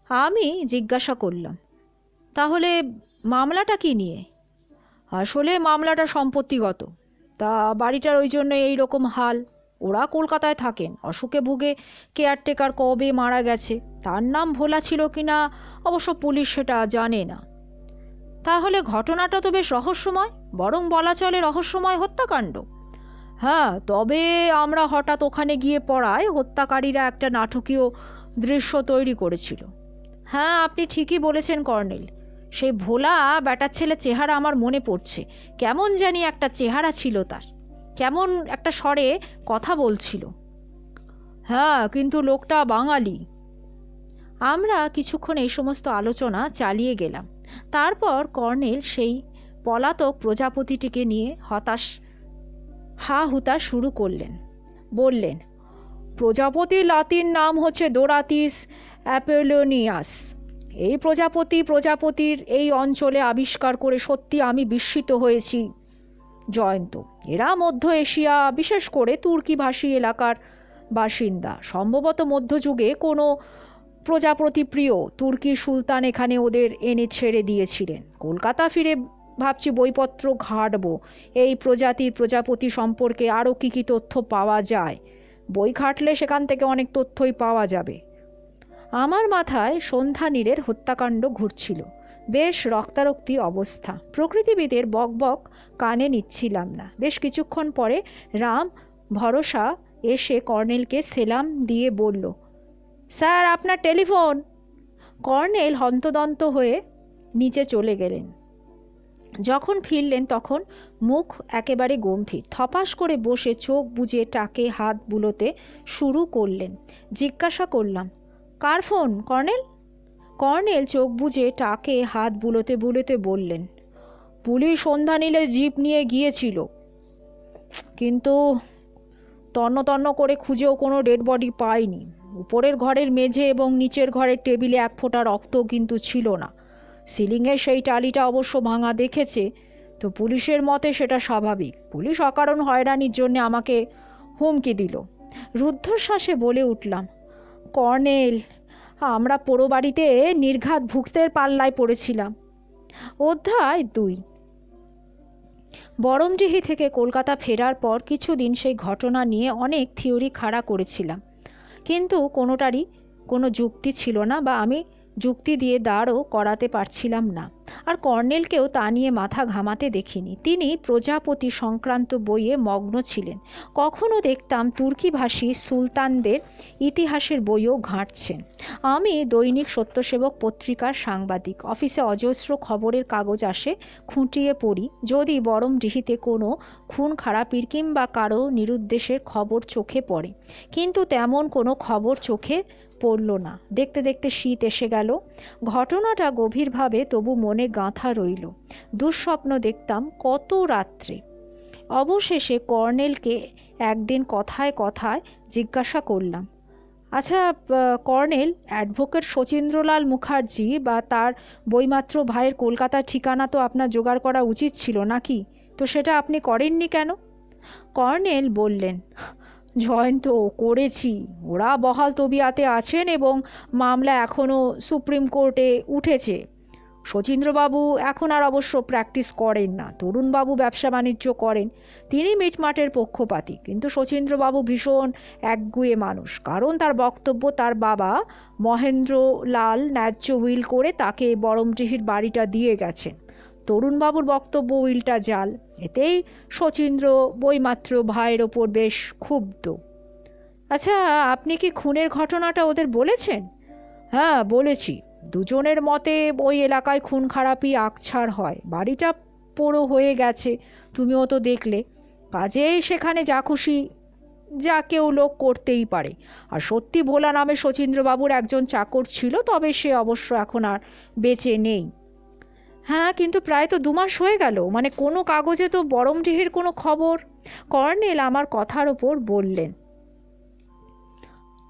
আমি জিজ্ঞাসা করলাম, তাহলে মামলাটা কি নিয়ে? আসলে মামলাটা সম্পত্তিগত। তা বাড়িটার ওই জন্য এইরকম হাল। ওরা কলকাতায় থাকেন। অসুখে ভুগে কেয়ারটেকার কবে মারা গেছে, তার নাম ভোলা ছিল কিনা অবশ্য পুলিশ সেটা জানে না। তাহলে ঘটনাটা তো বেশ রহস্যময়, বরং বলা চলে রহস্যময় হত্যাকাণ্ড। হ্যাঁ, তবে আমরা হঠাৎ ওখানে গিয়ে পড়ায় হত্যাকারীরা একটা নাটকীয় দৃশ্য তৈরি করেছিল। হ্যাঁ, আপনি ঠিকই বলেছেন কর্নেল। সেই ভোলা ব্যাটার ছেলে চেহারা আমার মনে পড়ছে। কেমন জানি একটা চেহারা ছিল তার, কেমন একটা স্বরে কথা বলছিল। হ্যাঁ, কিন্তু লোকটা বাঙালি। আমরা কিছুক্ষণ এই সমস্ত আলোচনা চালিয়ে গেলাম। তারপর কর্নেল সেই পলাতক প্রজাপতিটিকে নিয়ে হা হুতা শুরু করলেন। বললেন, প্রজাপতির লাতিন নাম হচ্ছে দোরাতিস অ্যাপোলোনিয়াস। এই প্রজাপতির এই অঞ্চলে আবিষ্কার করে সত্যি আমি বিস্মিত হয়েছি জয়ন্ত। এরা মধ্য এশিয়া, বিশেষ করে তুর্কি ভাষী এলাকার বাসিন্দা। সম্ভবত মধ্যযুগে কোনো প্রজাপতি প্রিয় তুর্কি সুলতান এখানে ওদের এনে ছেড়ে দিয়েছিলেন। কলকাতা ফিরে ভাবছি বইপত্র ঘাঁটব, এই প্রজাপতি সম্পর্কে আরও কী কী তথ্য পাওয়া যায়। বই ঘাঁটলে সেখান থেকে অনেক তথ্যই পাওয়া যাবে। আমার মাথায় সন্ধানীরের হত্যাকাণ্ড ঘুরছিল। বেশ রক্তারক্তি অবস্থা। প্রকৃতিবিদের বকবক কানে নিচ্ছিলাম না। বেশ কিছুক্ষণ পরে রাম ভরসা এসে কর্নেলকে সেলাম দিয়ে বলল, স্যার, আপনার টেলিফোন। কর্নেল হন্তদন্ত হয়ে নিচে চলে গেলেন। যখন ফিরলেন তখন মুখ একেবারে গম্ভীর। থপাস করে বসে চোখ বুজে টাকে হাত বুলোতে শুরু করলেন। জিজ্ঞাসা করলাম, কার ফোন কর্নেল? কর্নেল চোখ বুজে টাকে হাত বুলোতে বুলোতে বললেন, পুলিশ সন্ধানীলে জিপ নিয়ে গিয়েছিল, কিন্তু তন্ন তন্ন করে খুঁজেও কোনো ডেড বডি পায়নি। উপরের ঘরের মেঝে এবং নিচের ঘরের টেবিলে এক ফোঁটা রক্ত কিন্তু ছিল না। সিলিংয়ের সেই টালিটা অবশ্য ভাঙা দেখেছে, তো পুলিশের মতে সেটা স্বাভাবিক। পুলিশ অকারণ হয়রানির জন্য আমাকে হুমকি দিল। রুদ্ধশ্বাসে বলে উঠলাম, কর্নেল, আমরা পোড়ো বাড়িতে নির্ঘাত ভুক্তের পাল্লায় পড়েছিলাম। অধ্যায় 2। বরমডিহি থেকে কলকাতা ফেরার পর কিছুদিন সেই ঘটনা নিয়ে অনেক থিওরি খাড়া করেছিলাম, কিন্তু কোনোটারই কোনো যুক্তি ছিল না, বা আমি যুক্তি দিয়ে দাঁড়ও করাতে পারছিলাম না। আর কর্নেলকেও তা নিয়ে মাথা ঘামাতে দেখিনি। তিনি প্রজাপতি সংক্রান্ত বইয়ে মগ্ন ছিলেন। কখনো দেখতাম তুর্কিভাষী সুলতানদের ইতিহাসের বইও ঘাঁটছেন। আমি দৈনিক সত্যসেবক পত্রিকার সাংবাদিক। অফিসে অজস্র খবরের কাগজ আসে, খুঁটিয়ে পড়ি। যদি বরমডিহিতে কোনো খুন খারাপির কিংবা কারো নিরুদ্দেশের খবর চোখে পড়ে, কিন্তু তেমন কোনো খবর চোখে পড়ল না। দেখতে দেখতে শীত এসে গেল। ঘটনাটা গভীরভাবে তবু মনে গাঁথা রইল। দুঃস্বপ্ন দেখতাম কত রাত্রে। অবশেষে কর্নেলকে একদিন কথায় কথায় জিজ্ঞাসা করলাম, আচ্ছা কর্নেল, অ্যাডভোকেট শচীন্দ্রলাল মুখার্জি বা তার বইমাত্র ভাইয়ের কলকাতার ঠিকানা তো আপনার জোগাড় করা উচিত ছিল নাকি? তো সেটা আপনি করেননি কেন? কর্নেল বললেন, জয়ন্ত, করেছি। ওরা বহাল তবিয়াতে আছেন এবং মামলা এখনও সুপ্রিম কোর্টে উঠেছে। শচীন্দ্রবাবু এখন আর অবশ্য প্র্যাকটিস করেন না। তরুণবাবু ব্যবসা বাণিজ্য করেন। তিনি মিটমাটের পক্ষপাতী, কিন্তু শচীন্দ্রবাবু ভীষণ একগুঁয়ে মানুষ। কারণ তার বক্তব্য তার বাবা মহেন্দ্রলাল ন্যায্য উইল করে তাকে বরমডিহির বাড়িটা দিয়ে গেছেন। তরুণবাবুর বক্তব্য উইলটা জাল। এতেই শচীন্দ্র বইমাত্র ভাইয়ের ওপর বেশ ক্ষুব্ধ। আচ্ছা, আপনি কি খুনের ঘটনাটা ওদের বলেছেন? হ্যাঁ, বলেছি। দুজনের মতে ওই এলাকায় খুন খারাপি আকছাড় হয়। বাড়িটা পোড়ো হয়ে গেছে, তুমিও তো দেখলে। কাজেই সেখানে যা খুশি যা কেউ লোক করতেই পারে। আর সত্যি ভোলা নামে শচীন্দ্রবাবুর একজন চাকর ছিল, তবে সে অবশ্য এখন আর বেঁচে নেই। হ্যাঁ, কিন্তু প্রায় তো 2 মাস হয়ে গেল। মানে কোনো কাগজে তো বরমডিহির কোনো খবর। কর্নেল আমার কথার ওপর বললেন,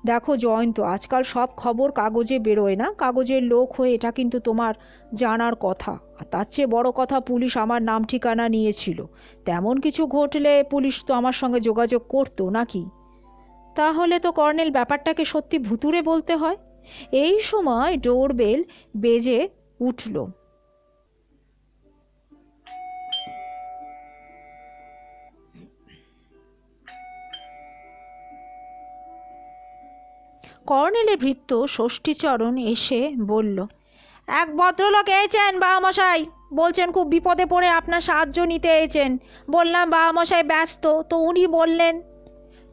দেখো জয়ন্ত, আজকাল সব খবর কাগজে বেরোয় না। কাগজের লোক হয়ে এটা কিন্তু তোমার জানার কথা। আর তার চেয়ে বড় কথা, পুলিশ আমার নাম ঠিকানা নিয়েছিল। তেমন কিছু ঘটলে পুলিশ তো আমার সঙ্গে যোগাযোগ করতো নাকি? তাহলে তো কর্নেল ব্যাপারটাকে সত্যি ভুতুড়ে বলতে হয়। এই সময় ডোরবেল বেজে উঠল। কর্নেলের ভৃত্য ষষ্ঠীচরণ এসে বলল, এক ভদ্রলোক এসেছেন বাবামশাই। বলছেন খুব বিপদে পড়ে আপনার সাহায্য নিতে এসেছেন। বললাম বাবামশাই ব্যস্ত, তো উনি বললেন।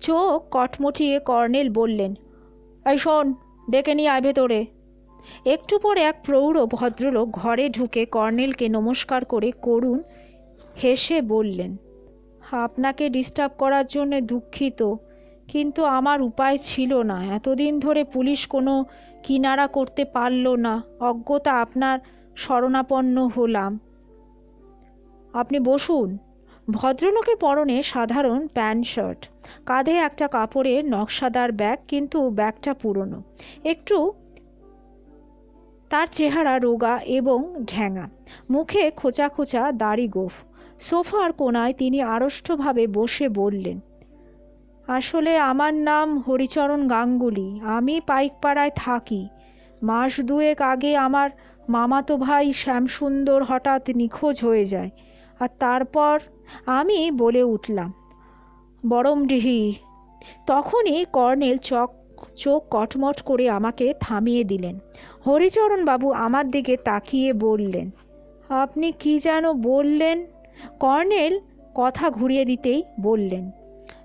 চোখ কটমটিয়ে কর্নেল বললেন, এই শোন, ডেকে নিয়ে আয় ভেতরে। একটু পরে এক প্রৌঢ় ভদ্রলোক ঘরে ঢুকে কর্নেলকে নমস্কার করে করুণ হেসে বললেন, আপনাকে ডিস্টার্ব করার জন্য দুঃখিত, কিন্তু আমার উপায় ছিল না। এতদিন ধরে পুলিশ কোনো কিনারা করতে পারল না। অজ্ঞতা আপনার শরণাপন্ন হলাম। আপনি বসুন। ভদ্রলোকের পরনে সাধারণ প্যান্ট শার্ট, কাঁধে একটা কাপড়ের নকশাদার ব্যাগ, কিন্তু ব্যাগটা পুরনো। একটু তার চেহারা রোগা এবং ঢ্যাঙা, মুখে খোঁচা খোঁচা দাড়ি গোঁফ। সোফার কোণায় তিনি আড়ষ্টভাবে বসে বললেন, আসলে আমার নাম হরিচরণ গাঙ্গুলি। আমি পাইকপাড়ায় থাকি। মাস 2 আগে আমার মামাতো ভাই শ্যামসুন্দর হঠাৎ নিখোঁজ হয়ে যায়। আর তারপর আমি বলে উঠলাম, বরমডিহি। তখনই কর্নেল চোখ কটমট করে আমাকে থামিয়ে দিলেন। হরিচরণবাবু আমার দিকে তাকিয়ে বললেন, আপনি কি যেন বললেন? কর্নেল কথা ঘুরিয়ে দিতেই বললেন,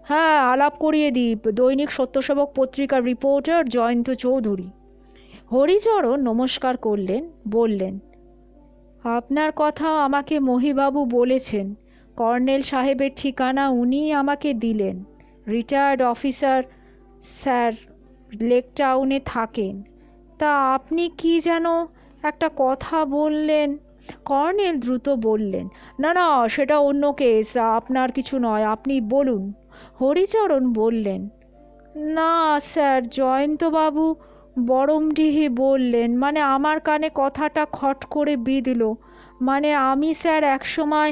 হ্যাঁ, আলাপ করিয়ে দিই, দৈনিক সত্যসেবক পত্রিকার রিপোর্টার জয়ন্ত চৌধুরী। হরিচরণ নমস্কার করলেন, বললেন, আপনার কথা আমাকে মহিবাবু বলেছেন। কর্নেল সাহেবের ঠিকানা উনিই আমাকে দিলেন। রিটায়ার্ড অফিসার, স্যার, লেক টাউনে থাকেন। তা আপনি কি যেন একটা কথা বললেন? কর্নেল দ্রুত বললেন, না না, সেটা অন্য কেস, আপনার কিছু নয়, আপনি বলুন। হরিচরণ বললেন, না স্যার, জয়ন্তবাবু বরমডিহি বললেন, মানে আমার কানে কথাটা খট করে বিঁধল। মানে আমি স্যার একসময়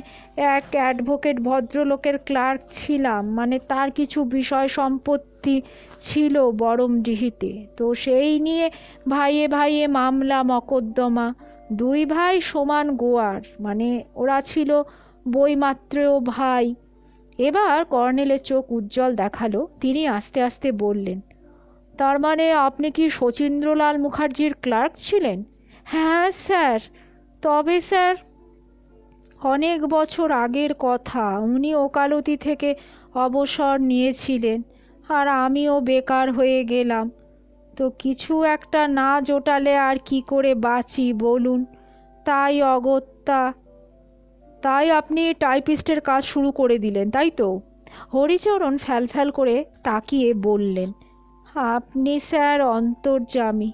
এক অ্যাডভোকেট ভদ্রলোকের ক্লার্ক ছিলাম, মানে তার কিছু বিষয় সম্পত্তি ছিল বরমডিহিতে, তো সেই নিয়ে ভাইয়ে ভাইয়ে মামলা মকদ্দমা, দুই ভাই সমান গোয়ার, মানে ওরা ছিল বইমাত্রেয় ভাই। এবার কর্নেলের চোখ উজ্জ্বল দেখালো, তিনি আস্তে আস্তে বললেন, তার মানে আপনি কি শচীন্দ্রলাল মুখার্জির ক্লার্ক ছিলেন? হ্যাঁ স্যার, তবে স্যার অনেক বছর আগের কথা, উনি ওকালতি থেকে অবসর নিয়েছিলেন আর আমিও বেকার হয়ে গেলাম, তো কিছু একটা না জোটালে আর কি করে বাঁচি বলুন, তাই অগত্যা। তাই আপনি টাইপিস্টের কাজ শুরু করে দিলেন, তাই তো? হরিচরণ ফ্যালফ্যাল করে তাকিয়ে বললেন, আপনি স্যার অন্তর্যামী,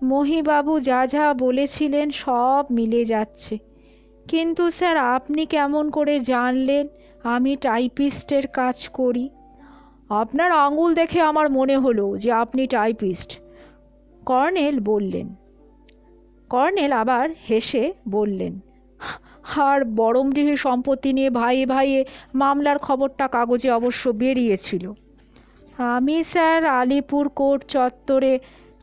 মহিবাবু যা যা বলেছিলেন সব মিলে যাচ্ছে, কিন্তু স্যার আপনি কেমন করে জানলেন আমি টাইপিস্টের কাজ করি? আপনার আঙুল দেখে আমার মনে হলো যে আপনি টাইপিস্ট, কর্নেল বললেন। কর্নেল আবার হেসে বললেন, আর বরমডিহি সম্পত্তি নিয়ে ভাইয়ে ভাইয়ে মামলার খবরটা কাগজে অবশ্য বেরিয়েছিল। আমি স্যার আলিপুর কোর্ট চত্বরে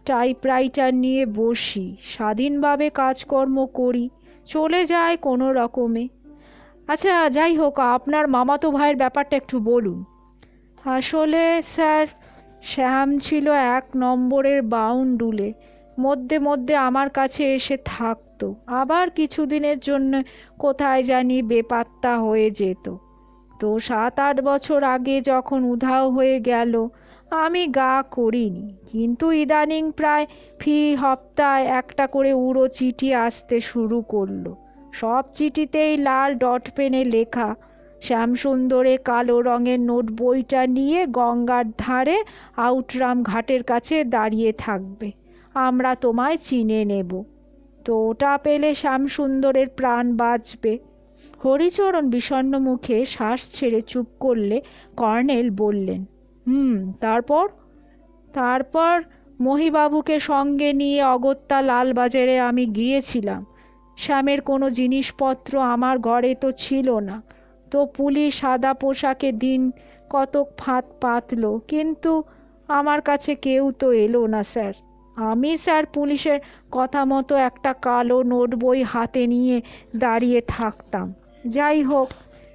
টাইপরাইটার নিয়ে বসি, স্বাধীনভাবে কাজকর্ম করি, চলে যায় কোনো রকমে। আচ্ছা যাই হোক, আপনার মামাতো ভাইয়ের ব্যাপারটা একটু বলুন। আসলে স্যার শ্যাম ছিল এক নম্বরের বাউন্ডুলে, মধ্যে মধ্যে আমার কাছে এসে থাকতো, আবার কিছুদিনের জন্য কোথায় জানি বেপাত্তা হয়ে যেত। তো 7-8 বছর আগে যখন উধাও হয়ে গেল আমি গা করিনি, কিন্তু ইদানিং প্রায় ফি হপ্তায় একটা করে উড়ো চিঠি আসতে শুরু করলো। সব চিঠিতেই লাল ডট পেনে লেখা, শ্যামসুন্দরে কালো রঙের নোট বইটা নিয়ে গঙ্গার ধারে আউটরাম ঘাটের কাছে দাঁড়িয়ে থাকবে, আমরা তোমায় চিনে নেব। তো ওটা পেলে শ্যামসুন্দরের প্রাণ বাঁচবে। হরিচরণ বিষণ্ণ মুখে শ্বাস ছেড়ে চুপ করলে কর্নেল বললেন, তারপর? তারপর মহিবাবুকে সঙ্গে নিয়ে অগত্যা লালবাজারে আমি গিয়েছিলাম। শ্যামের কোনো জিনিসপত্র আমার ঘরে তো ছিল না, তো পুলিশ সাদা পোশাকে দিন কতক ফাঁদ পাতল, কিন্তু আমার কাছে কেউ তো এলো না স্যার। আমি স্যার পুলিশের কথা মতো একটা কালো নোট বই হাতে নিয়ে দাঁড়িয়ে থাকতাম। যাই হোক,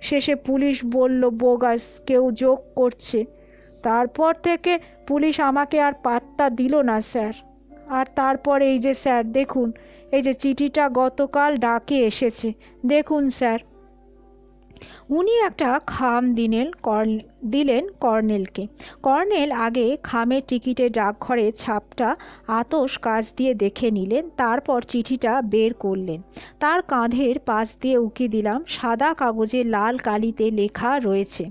শেষে পুলিশ বলল বোগাস, কেউ যোগ করছে। তারপর থেকে পুলিশ আমাকে আর পাত্তা দিল না স্যার। আর তারপর এই যে স্যার দেখুন, এই যে চিঠিটা গতকাল ডাকে এসেছে, দেখুন স্যার। উনি একটা খাম দিলেন কর্নেলকে। কর্নেল আগে খামের টিকিটে ডাকঘরে ছাপটা আতশ কাচ দিয়ে দেখে নিলেন, তারপর চিঠিটা বের করলেন। তার কাঁধের পাশ দিয়ে উকি দিলাম, সাদা কাগজে লাল কালিতে লেখা রয়েছে,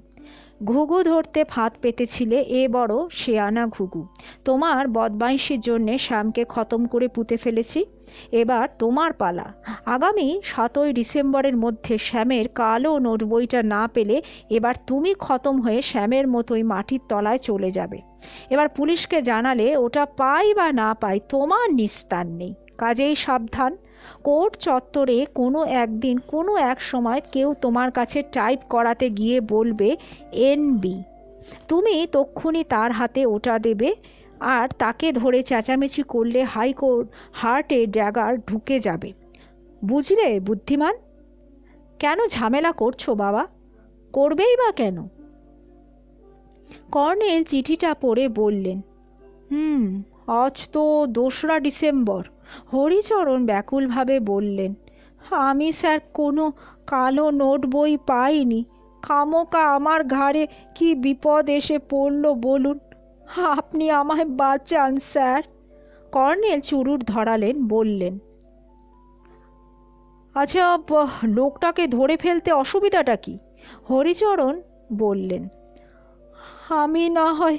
ঘুঘু ধরতে ফাঁদ পেতেছিলে, এ বড় শেয়ানা ঘুঘু, তোমার বদমাইশির জন্যে শ্যামকে খতম করে পুঁতে ফেলেছি, এবার তোমার পালা। আগামী 7ই ডিসেম্বরের মধ্যে শ্যামের কালো নোট বইটা না পেলে এবার তুমি খতম হয়ে শ্যামের মতোই মাটির তলায় চলে যাবে। এবার পুলিশকে জানালে ওটা পাই বা না পাই তোমার নিস্তার নেই, কাজেই সাবধান। কোর্ট চত্বরে কোনো একদিন কোনো এক সময় কেউ তোমার কাছে টাইপ করাতে গিয়ে বলবে এনবি, তুমি তক্ষুনি তার হাতে ওটা দেবে, আর তাকে ধরে চেঁচামেচি করলে হাইকোর্ট হার্টে ড্যাগার ঢুকে যাবে। বুঝলে বুদ্ধিমান? কেন ঝামেলা করছো বাবা? করবেই বা কেন? কর্নেল চিঠিটা পড়ে বললেন, আজ তো 2রা ডিসেম্বর। হরিচরণ ব্যাকুলভাবে বললেন, আমি স্যার কোনো কালো নোট বই পাইনি, খামোকা আমার ঘাড়ে কি বিপদ এসে পড়ল বলুন, আপনি আমায় বাঁচান স্যার। কর্নেল চুরুট ধরালেন, বললেন, আচ্ছা লোকটাকে ধরে ফেলতে অসুবিধাটা কি? হরিচরণ বললেন, আমি না হয়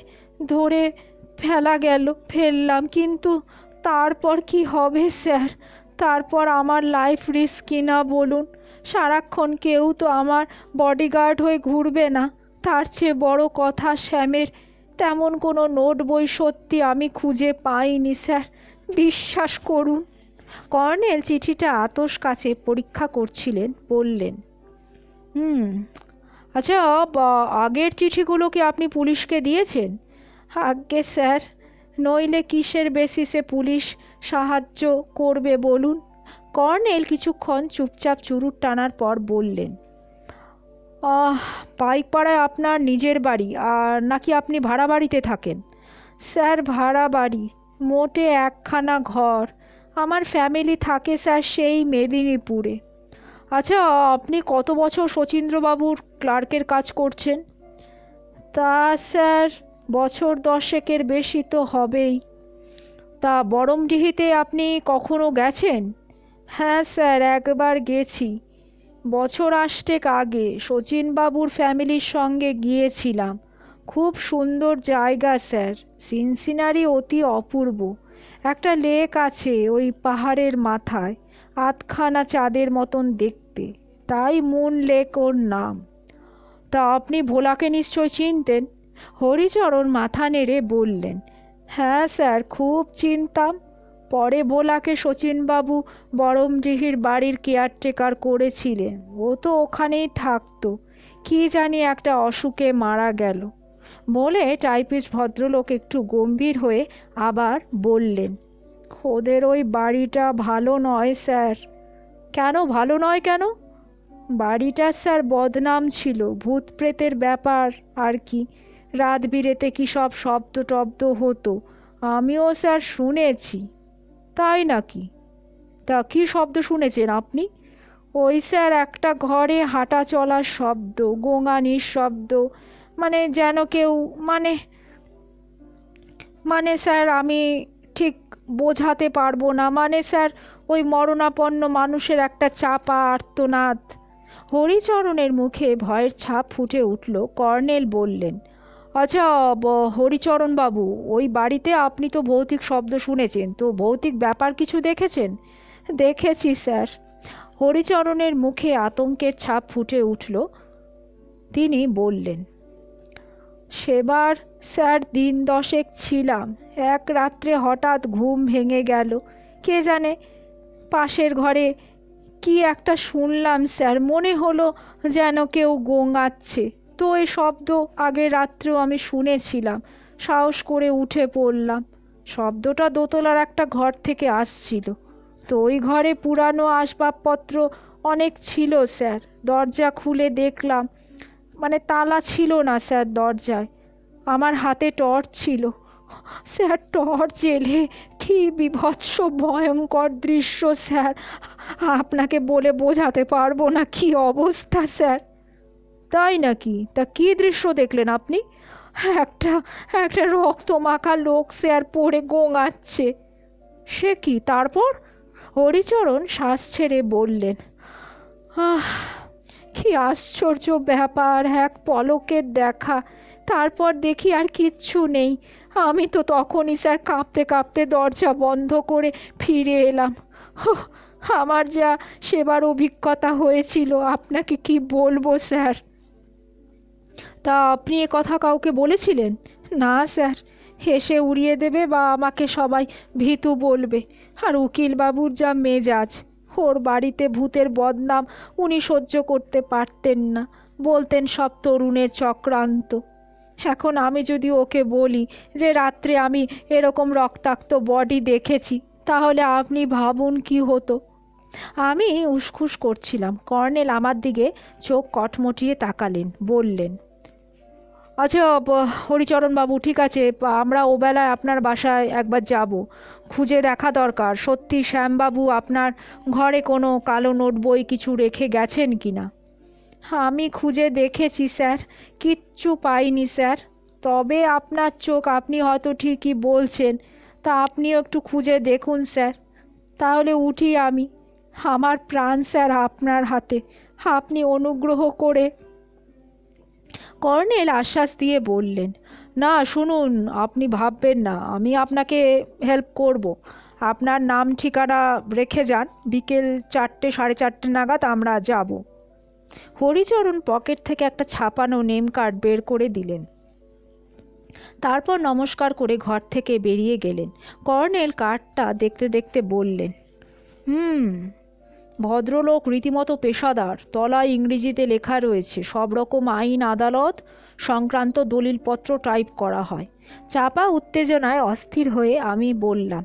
ধরে ফেললাম, কিন্তু তারপর কি হবে স্যার? তারপর আমার লাইফ রিস্ক কিনা বলুন? সারাক্ষণ কেউ তো আমার বডিগার্ড হয়ে ঘুরবে না। তার চেয়ে বড় কথা শ্যামের তেমন কোনো নোট বই সত্যি আমি খুঁজে পাইনি স্যার, বিশ্বাস করুন। কর্নেল চিঠিটা আতস কাছে পরীক্ষা করছিলেন, বললেন, হুম, আচ্ছা, আগের চিঠিগুলো কি আপনি পুলিশকে দিয়েছেন? আজ্ঞে স্যার, নইলে কিসের বেসিসে পুলিশ সাহায্য করবে বলুন? কর্নেল কিছুক্ষণ চুপচাপ চুরুট টানার পর বললেন, পাইকপাড়ায় আপনার নিজের বাড়ি, আর নাকি আপনি ভাড়া বাড়িতে থাকেন? স্যার, ভাড়া বাড়ি, মোটে একখানা ঘর। আমার ফ্যামিলি থাকে স্যার সেই মেদিনীপুরে। আচ্ছা, আপনি কত বছর শচীন্দ্রবাবুর ক্লার্কের কাজ করছেন? তা স্যার, বছর 10 বেশি তো হবেই। তা বরমডিহিতে আপনি কখনো গেছেন? হ্যাঁ স্যার, একবার গেছি, বছর 8 আগে শচীনবাবুর ফ্যামিলির সঙ্গে গিয়েছিলাম। খুব সুন্দর জায়গা স্যার, সিনসিনারি অতি অপূর্ব। একটা লেক আছে ওই পাহাড়ের মাথায়, আধখানা চাঁদের মতন দেখতে, তাই মুন লেক ওর নাম। তা আপনি ভোলাকে নিশ্চয় চিনতেন? হরিচরণ মাথা নেড়ে বললেন, হ্যাঁ স্যার, খুব চিনতাম। পরে ভোলাকে শচীনবাবু বরমডিহির বাড়ির কেয়ারটেকার করেছিলেন। ও তো ওখানেই থাকতো, কি জানি একটা অসুখে মারা গেল। বলে টাইপিস্ট ভদ্রলোক একটু গম্ভীর হয়ে আবার বললেন, ওদের ওই বাড়িটা ভালো নয় স্যার। কেন ভালো নয় কেন? বাড়িটা স্যার বদনাম ছিল, ভূত প্রেতের ব্যাপার আর কি। রাত বিরেতে কি সব শব্দ টব্দ হতো, আমিও স্যার শুনেছি। তাই নাকি? তা কি শব্দ শুনেছেন আপনি? ওই স্যার একটা ঘরে হাঁটা চলার শব্দ, গোঙানির শব্দ, মানে যেন কেউ, মানে মানে স্যার আমি ঠিক বোঝাতে পারবো না, মানে স্যার ওই মরণাপন্ন মানুষের একটা চাপা আর্তনাদ। হরিচরণের মুখে ভয়ের ছাপ ফুটে উঠল। কর্নেল বললেন, আচ্ছা হরিচরণ বাবু, ওই বাড়িতে আপনি তো ভৌতিক শব্দ শুনেছেন, তো ভৌতিক ব্যাপার কিছু দেখেছেন? দেখেছি স্যার। হরিচরণের মুখে আতঙ্কের ছাপ ফুটে উঠল। তিনি বললেন, সেবার স্যার 10 ছিলাম, এক রাত্রে হঠাৎ ঘুম ভেঙে গেল। কে জানে পাশের ঘরে কি একটা শুনলাম স্যার, মনে হলো যেন কেউ গোঙাচ্ছে। তো এই শব্দ আগের রাত্রেও আমি শুনেছিলাম, সাহস করে উঠে পড়লাম। শব্দটা দোতলার একটা ঘর থেকে আসছিল। তো ওই ঘরে পুরানো আসবাবপত্র অনেক ছিল স্যার। দরজা খুলে দেখলাম, মানে তালা ছিল না স্যার দরজায়। আমার হাতে টর্চ ছিল স্যার, টর্চ জেলে কি বীভৎস ভয়ঙ্কর দৃশ্য স্যার, আপনাকে বলে বোঝাতে পারবো না কি অবস্থা স্যার। তাই নাকি? তা কি দৃশ্য দেখলেন আপনি? একটা একটা রক্তমাখা লোক স্যার পড়ে গোঙাচ্ছে। সে কি, তারপর? হরিচরণ শ্বাস ছেড়ে বললেন, আহ, কি আশ্চর্য ব্যাপার, এক পলকের দেখা, তারপর দেখি আর কিচ্ছু নেই। আমি তো তখনই স্যার কাঁপতে কাঁপতে দরজা বন্ধ করে ফিরে এলাম। আমার যা সেবার অভিজ্ঞতা হয়েছিল আপনাকে কি বলবো স্যার। তা আপনি এ কথা কাউকে বলেছিলেন? না স্যার, হেসে উড়িয়ে দেবে বা আমাকে সবাই ভীতু বলবে। আর উকিলবাবুর যা মেজাজ, ওর বাড়িতে ভূতের বদনাম উনি সহ্য করতে পারতেন না, বলতেন সব তরুণের চক্রান্ত। এখন আমি যদি ওকে বলি যে রাত্রে আমি এরকম রক্তাক্ত বডি দেখেছি, তাহলে আপনি ভাবুন কি হতো। আমি উসখুস করছিলাম। কর্নেল আমার দিকে চোখ কটমটিয়ে তাকালেন, বললেন, আচ্ছা হরিচরণ বাবু, ঠিক আছে, আমরা ওবেলায় আপনার বাসায় একবার যাব, খুঁজে দেখা দরকার সত্যি শ্যামবাবু আপনার ঘরে কোনো কালো নোট বই কিছু রেখে গেছেন কিনা। আমি খুঁজে দেখেছি স্যার, কিচ্ছু পাইনি স্যার। তবে আপনার চোখ, আপনি হয়তো ঠিকই বলছেন, তা আপনিও একটু খুঁজে দেখুন স্যার। তাহলে উঠি আমি। আমার প্রাণ স্যার আপনার হাতে, আপনি অনুগ্রহ করে। কর্নেল আশ্বাস দিয়ে বললেন, না শুনুন, আপনি ভাববেন না, আমি আপনাকে হেল্প করব। আপনার নাম ঠিকানা রেখে যান, বিকেল 4টে 4:30 নাগাদ আমরা যাব। হরিচরণ পকেট থেকে একটা ছাপানো নেম কার্ড বের করে দিলেন। তারপর নমস্কার করে ঘর থেকে বেরিয়ে গেলেন। কর্নেল কার্ডটা দেখতে দেখতে বললেন, ভদ্রলোক রীতিমতো পেশাদার। তলায় ইংরেজিতে লেখা রয়েছে সব রকম আইন আদালত সংক্রান্ত দলিলপত্র টাইপ করা হয়। চাপা উত্তেজনায় অস্থির হয়ে আমি বললাম,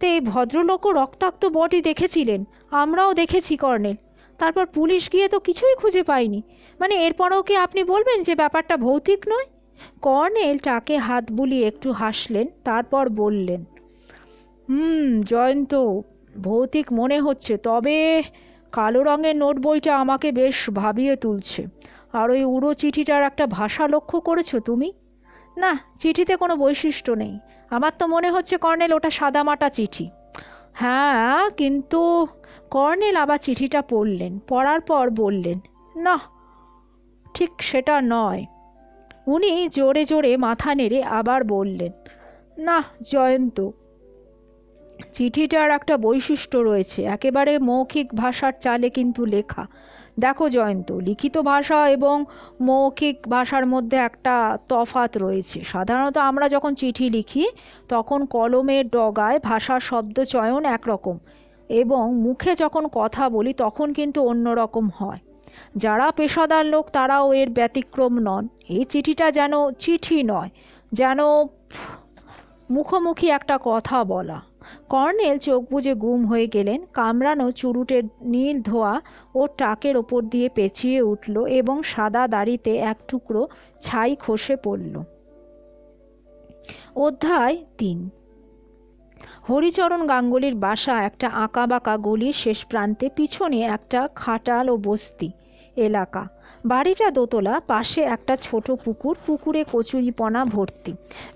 তো এই ভদ্রলোকও রক্তাক্ত বডি দেখেছিলেন? আমরাও দেখেছি কর্নেল। তারপর পুলিশ গিয়ে তো কিছুই খুঁজে পায়নি। মানে এরপরেও কি আপনি বলবেন যে ব্যাপারটা ভৌতিক নয়? কর্নেল টাকে হাত বুলিয়ে একটু হাসলেন, তারপর বললেন, জয়ন্ত, ভৌতিক মনে হচ্ছে, তবে কালো রঙের নোট বইটা আমাকে বেশ ভাবিয়ে তুলছে। আর ওই উড়ো চিঠিটার একটা ভাষা লক্ষ্য করেছো তুমি? না, চিঠিতে কোনো বৈশিষ্ট্য নেই। আমার তো মনে হচ্ছে কর্নেল ওটা সাদামাটা চিঠি। হ্যাঁ, কিন্তু কর্নেল আবার চিঠিটা পড়লেন, পড়ার পর বললেন, না, ঠিক সেটা নয়। উনি জোরে জোরে মাথা নেড়ে আবার বললেন, না জয়ন্ত, চিঠিটার একটা বৈশিষ্ট্য রয়েছে, একেবারে মৌখিক ভাষার চালে কিন্তু লেখা। দেখো জয়ন্ত, লিখিত ভাষা এবং মৌখিক ভাষার মধ্যে একটা তফাৎ রয়েছে। সাধারণত আমরা যখন চিঠি লিখি তখন কলমের ডগায় ভাষার শব্দ চয়ন একরকম, এবং মুখে যখন কথা বলি তখন কিন্তু অন্যরকম হয়। যারা পেশাদার লোক তারাও এর ব্যতিক্রম নন। এই চিঠিটা যেন চিঠি নয়, যেন মুখোমুখি একটা কথা বলা। কর্নেল চোখ বুজে গুম হয়ে গেলেন। কামড়ানো চুরুটের নীল ধোয়া ওর টাকের ওপর দিয়ে পেঁচিয়ে উঠল এবং সাদা দাড়িতে এক টুকরো ছাই খসে পড়ল। অধ্যায় ৩। হরিচরণ গাঙ্গুলির বাসা একটা আঁকাবাঁকা গলির শেষ প্রান্তে, পিছনে একটা খাটাল ও বস্তি এলাকা। বাড়িটা দোতলা, পাশে একটা ছোট পুকুর, পুকুরে কচুরিপনা ভর্তি।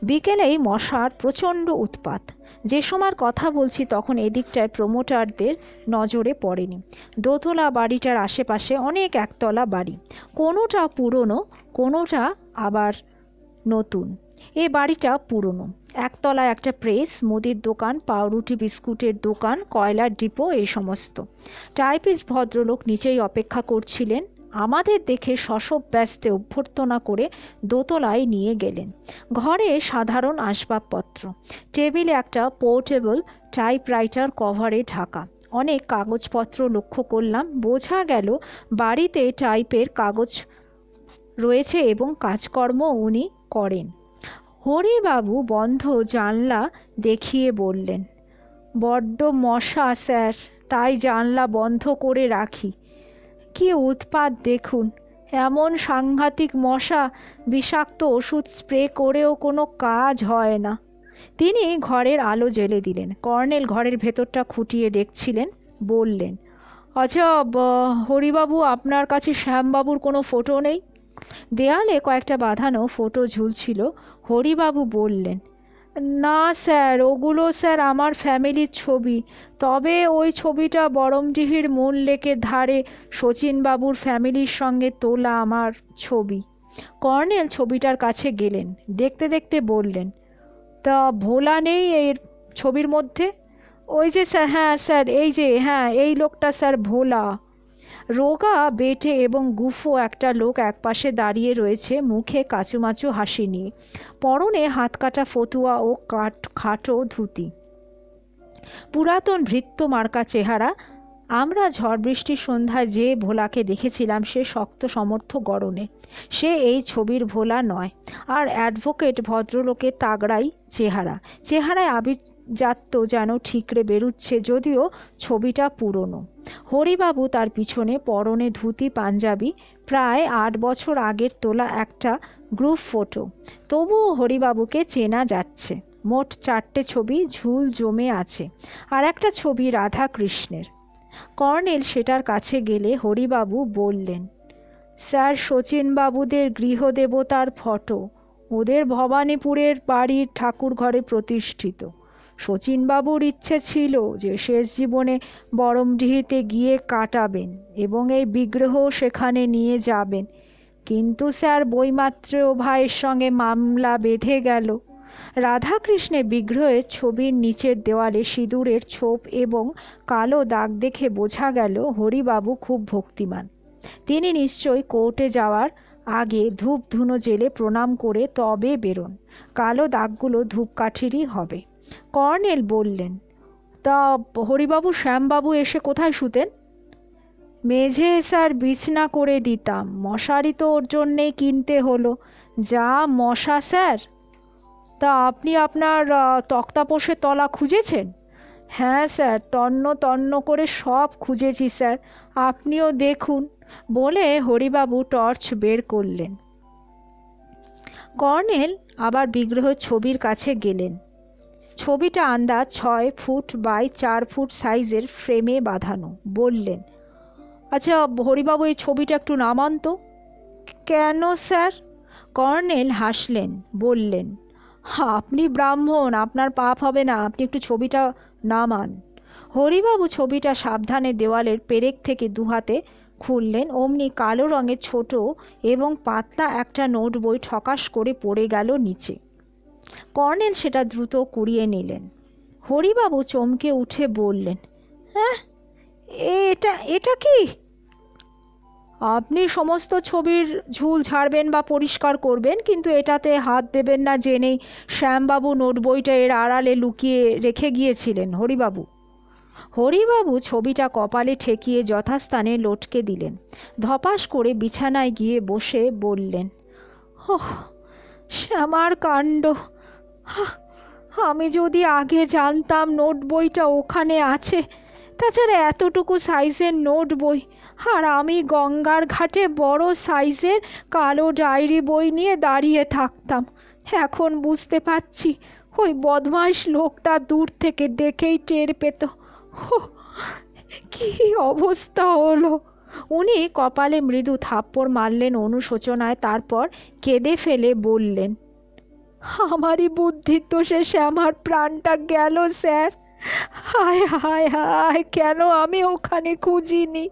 বিকেলেই মশার প্রচণ্ড উৎপাত। যে সময়ের কথা বলছি তখন এদিকটায় প্রমোটারদের নজরে পড়েনি। দোতলা বাড়িটার আশেপাশে অনেক একতলা বাড়ি, কোনোটা পুরনো, কোনোটা আবার নতুন। এ বাড়িটা পুরনো। একতলায় একটা প্রেস, মুদির দোকান, পাউরুটি বিস্কুটের দোকান, কয়লার ডিপো, এই সমস্ত। টাইপিস্ট ভদ্রলোক নিচেই অপেক্ষা করছিলেন। আমাদের দেখে শশব ব্যস্তে অভ্যর্থনা করে দোতলায় নিয়ে গেলেন। ঘরে সাধারণ আসবাবপত্র, টেবিলে একটা পোর্টেবল টাইপরাইটার কভারে ঢাকা। অনেক কাগজপত্র লক্ষ্য করলাম। বোঝা গেল বাড়িতে টাইপের কাগজ রয়েছে এবং কাজকর্ম উনি করেন। হরিবাবু বন্ধ জানলা দেখিয়ে বললেন, বড্ড মশা স্যার, তাই জানলা বন্ধ করে রাখি। কি উৎপাত দেখুন, এমন সাংঘাতিক মশা, বিষাক্ত ওষুধ স্প্রে করেও কোনো কাজ হয় না। তিনি ঘরের আলো জ্বেলে দিলেন। কর্নেল ঘরের ভেতরটা খুঁটিয়ে দেখছিলেন। বললেন, আচ্ছা হরিবাবু, আপনার কাছে শ্যামবাবুর কোনো ফটো নেই? দেয়ালে কয়েকটা বাঁধানো ফটো ঝুলছিল। হরিবাবু বললেন, না স্যার, ওগুলো স্যার আমার ফ্যামিলির ছবি। তবে ওই ছবিটা বরমডিহির মূল লেকের ধারে শচীনবাবুর ফ্যামিলির সঙ্গে তোলা আমার ছবি। কর্নেল ছবিটার কাছে গেলেন, দেখতে দেখতে বললেন, তা ভোলা নেই এর ছবির মধ্যে? ওই যে স্যার, হ্যাঁ স্যার, এই যে, হ্যাঁ এই লোকটা স্যার, ভোলা। রোগা বেটে এবং গুফো একটা লোক একপাশে দাঁড়িয়ে রয়েছে, মুখে কাচুমাচু হাসি নিয়ে, পরনে হাতকাটা ফতুয়া ও খাটো ধুতি, পুরাতন ভৃত্য মার্কা চেহারা। আমরা ঝড় বৃষ্টির সন্ধ্যায় যে ভোলাকে দেখেছিলাম সে শক্ত সমর্থ গড়নে। সে এই ছবির ভোলা নয়। আর অ্যাডভোকেট ভদ্রলোকের তাগড়াই চেহারা, চেহারায় আভিজাত্য যেন ঠিকরে বেরুচ্ছে, যদিও ছবিটা পুরনো। হরিবাবু তার পিছনে, পরনে ধুতি পাঞ্জাবি, প্রায় 8 বছর আগের তোলা একটা গ্রুপ ফটো। তবুও হরিবাবুকে চেনা যাচ্ছে। মোট 4টে ছবি ঝুল জমে আছে, আর একটা ছবি রাধা কৃষ্ণের। কর্নেল সেটার কাছে গেলে হরিবাবু বললেন, স্যার, শচীনবাবুদের গৃহদেবতার ফটো, ওদের ভবানীপুরের বাড়ির ঠাকুর ঘরে প্রতিষ্ঠিত। শচীনবাবুর ইচ্ছে ছিল যে শেষ জীবনে বরমডিহিতে গিয়ে কাটাবেন এবং এই বিগ্রহ সেখানে নিয়ে যাবেন, কিন্তু স্যার বৈমাত্রেয় ভাইয়ের সঙ্গে মামলা বেঁধে গেল। রাধাকৃষ্ণের বিগ্রহের ছবির নিচের দেওয়ালে সিঁদুরের ছোপ এবং কালো দাগ দেখে বোঝা গেল হরিবাবু খুব ভক্তিমান। তিনি নিশ্চয়ই কোর্টে যাওয়ার আগে ধূপ ধুনো জেলে প্রণাম করে তবে বেরোন। কালো দাগগুলো ধূপকাঠিরই হবে। কর্নেল বললেন, তা হরিবাবু শ্যামবাবু এসে কোথায় শুতেন? মেঝে স্যার বিছনা করে দিতাম, মশারি তো ওর জন্যেই কিনতে হলো, যা মশা স্যার। তা আপনি আপনার তক্তাপোষের তলা খুঁজেছেন? হ্যাঁ স্যার, তন্ন তন্ন করে সব খুঁজেছি স্যার, আপনিও দেখুন, বলে হরিবাবু টর্চ বের করলেন। কর্নেল আবার বিগ্রহের ছবির কাছে গেলেন। ছবিটা আন্দাজ 6 ফুট বাই 4 ফুট সাইজের ফ্রেমে বাঁধানো। বললেন, আচ্ছা হরিবাবু, এই ছবিটা একটু নামান তো। কেন স্যার? কর্নেল হাসলেন, বললেন, আপনি ব্রাহ্মণ, আপনার পাপ হবে না, আপনি একটু ছবিটা নামান। হরিবাবু ছবিটা সাবধানে দেওয়ালের পেরেক থেকে দুহাতে খুললেন। অমনি কালো রঙের ছোট এবং পাতলা একটা নোট বই ঠকাস করে পড়ে গেল নিচে। কর্নেল সেটা দ্রুত কুড়িয়ে নিলেন। হরিবাবু চমকে উঠে বললেন, হ্যাঁ, এটা এটা কি? আপনি সমস্ত ছবির ঝুল ঝাড়বেন বা পরিষ্কার করবেন, কিন্তু এটাতে হাত দেবেন না জেনেই শ্যামবাবু নোট বইটা এর আড়ালে লুকিয়ে রেখে গিয়েছিলেন হরিবাবু। হরিবাবু ছবিটা কপালে ঠেকিয়ে যথাস্থানে লটকে দিলেন। ধপাস করে বিছানায় গিয়ে বসে বললেন, ওহ শ্যামার কাণ্ড, আমি যদি আগে জানতাম নোট বইটা ওখানে আছে। তাছাড়া এতটুকু সাইজের নোট বই, আর আমি গঙ্গার ঘাটে বড় সাইজের কালো ডায়েরি বই নিয়ে দাঁড়িয়ে থাকতাম। এখন বুঝতে পারছি ওই বদমাইশ লোকটা দূর থেকে দেখেই টের পেত। কি অবস্থা হলো! উনি কপালে মৃদু থাপ্পড় মারলেন অনুশোচনায়, তারপর কেঁদে ফেলে বললেন, আমারই বুদ্ধির দোষে শ্যামার প্রাণটা গেল স্যার। হায় হায় হায়, কেন আমি ওখানে খুঁজিনি,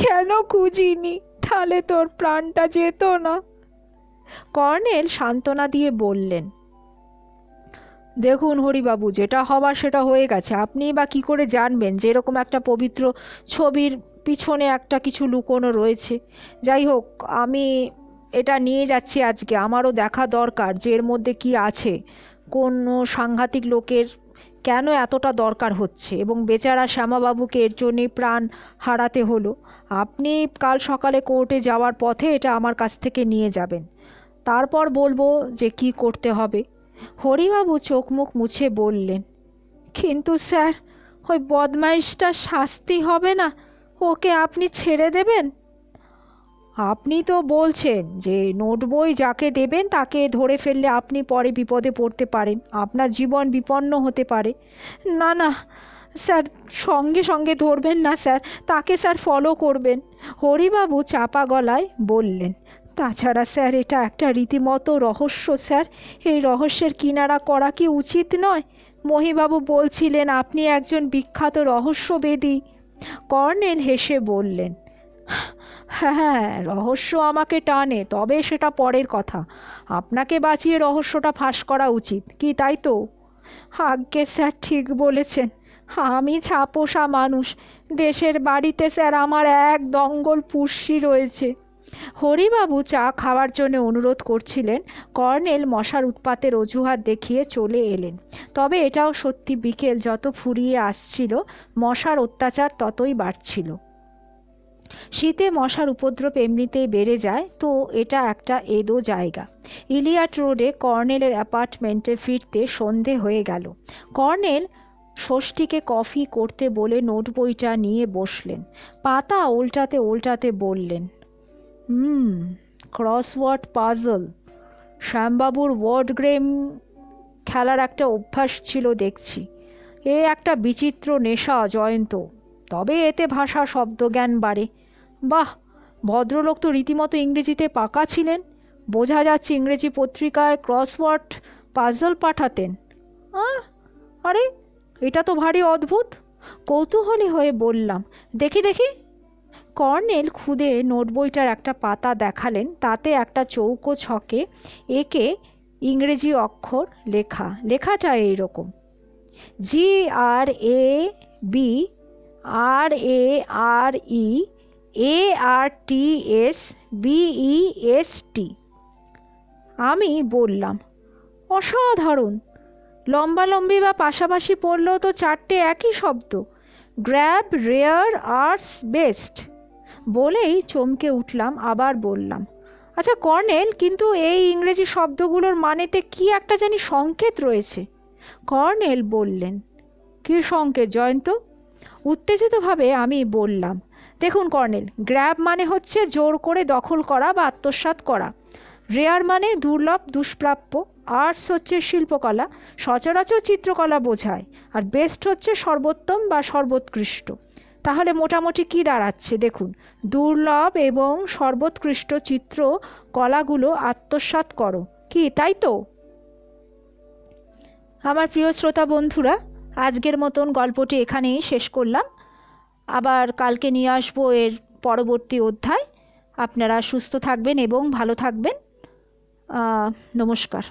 কেন খুঁজিনি, তাহলে তোর প্রাণটা যেত না। কর্নেল সান্ত্বনা দিয়ে বললেন, দেখুন হরিবাবু, যেটা হবার সেটা হয়ে গেছে। আপনি বা কি করে জানবেন যে এরকম একটা পবিত্র ছবির পিছনে একটা কিছু লুকোনো রয়েছে? যাই হোক, আমি এটা নিয়ে যাচ্ছি আজকে, আমারও দেখা দরকার যে এর মধ্যে কি আছে, কোনো সাংঘাতিক লোকের কেন এতটা দরকার হচ্ছে, এবং বেচারা শ্যামাবাবুকে এর জন্যে প্রাণ হারাতে হলো। আপনি কাল সকালে কোর্টে যাওয়ার পথে এটা আমার কাছ থেকে নিয়ে যাবেন, তারপর বলবো যে কি করতে হবে। হরিবাবু চোখ মুখ মুছে বললেন, কিন্তু স্যার, ওই বদমাইশটার শাস্তি হবে না? ওকে আপনি ছেড়ে দেবেন? আপনি তো বলছেন যে নোট বই যাকে দেবেন তাকে ধরে ফেললে আপনি পরে বিপদে পড়তে পারেন, আপনার জীবন বিপন্ন হতে পারে। না না স্যার, সঙ্গে সঙ্গে ধরবেন না স্যার, তাকে স্যার ফলো করবেন। হরিবাবু চাপা গলায় বললেন, তাছাড়া স্যার এটা একটা রীতিমতো রহস্য স্যার, এই রহস্যের কিনারা করা কি উচিত নয়? মহিবাবু বলছিলেন আপনি একজন বিখ্যাত রহস্যবেদী। কর্নেল হেসে বললেন, হ্যাঁ, রহস্য আমাকে টানে, তবে সেটা পরের কথা। আপনাকে বাঁচিয়ে রহস্যটা ফাঁস করা উচিত, কি তাই তো? আজ্ঞে স্যার, ঠিক বলেছেন। আমি ছাপোষা মানুষ, দেশের বাড়িতে স্যার আমার এক দঙ্গল পুষ্যি রয়েছে। হরিবাবু চা খাওয়ার জন্য অনুরোধ করছিলেন। কর্নেল মশার উৎপাতের অজুহাত দেখিয়ে চলে এলেন। তবে এটাও সত্যি, বিকেল যত ফুরিয়ে আসছিল মশার অত্যাচার ততই বাড়ছিল। শীতে মশার উপদ্রব এমনিতেই বেড়ে যায়, তো এটা একটা এদো জায়গা। ইলিয়াট রোডে কর্নেলের অ্যাপার্টমেন্টে ফিরতে সন্ধে হয়ে গেল। কর্নেল ষষ্ঠীকে কফি করতে বলে নোট বইটা নিয়ে বসলেন। পাতা উল্টাতে উল্টাতে বললেন, ক্রসওয়ার্ড পাজল। শ্যামবাবুর ওয়ার্ড গেম খেলার একটা অভ্যাস ছিল দেখছি। এ একটা বিচিত্র নেশা জয়ন্ত, তবে এতে ভাষা শব্দজ্ঞান বাড়ে। বাহ, ভদ্রলোক তো রীতিমতো ইংরেজিতে পাকা ছিলেন, বোঝা যাচ্ছে ইংরেজি পত্রিকায় ক্রসওয়ার্ড পাজল পাঠাতেন। আরে, এটা তো ভারী অদ্ভুত। কৌতূহলী হয়ে বললাম, দেখি দেখি। কর্নেল খুদে নোট বইটার একটা পাতা দেখালেন, তাতে একটা চৌকো ছকে একে ইংরেজি অক্ষর লেখা। লেখাটা এইরকম, GRAB RARE ARTSBEST। আমি বললাম, অসাধারণ, লম্বালম্বি বা পাশাপাশি পড়লেও তো চারটে একই শব্দ, গ্র্যাব, রেয়ার, আর্টস, বেস্ট। বলেই চমকে উঠলাম, আবার বললাম, আচ্ছা কর্নেল, কিন্তু এই ইংরেজি শব্দগুলোর মানেতে কি একটা জানি সংকেত রয়েছে। কর্নেল বললেন, কী সংকেত জয়ন্ত? উত্তেজিতভাবে আমি বললাম, দেখুন কর্নেল, গ্র্যাব মানে হচ্ছে জোর করে দখল করা বা আত্মসাৎ করা, রেয়ার মানে দুর্লভ, দুষ্প্রাপ্য, আর্টস হচ্ছে শিল্পকলা, সচরাচর চিত্রকলা বোঝায়, আর বেস্ট হচ্ছে সর্বোত্তম বা সর্বোৎকৃষ্ট। তাহলে মোটামুটি কি দাঁড়াচ্ছে দেখুন, দুর্লভ এবং সর্বোৎকৃষ্ট চিত্র কলাগুলো আত্মসাৎ করো, কি তাই তো? আমার প্রিয় শ্রোতা বন্ধুরা, আজকের মতন গল্পটি এখানেই শেষ করলাম। আবার কালকে নিয়ে আসবো এর পরবর্তী অধ্যায়। আপনারা সুস্থ থাকবেন এবং ভালো থাকবেন। নমস্কার।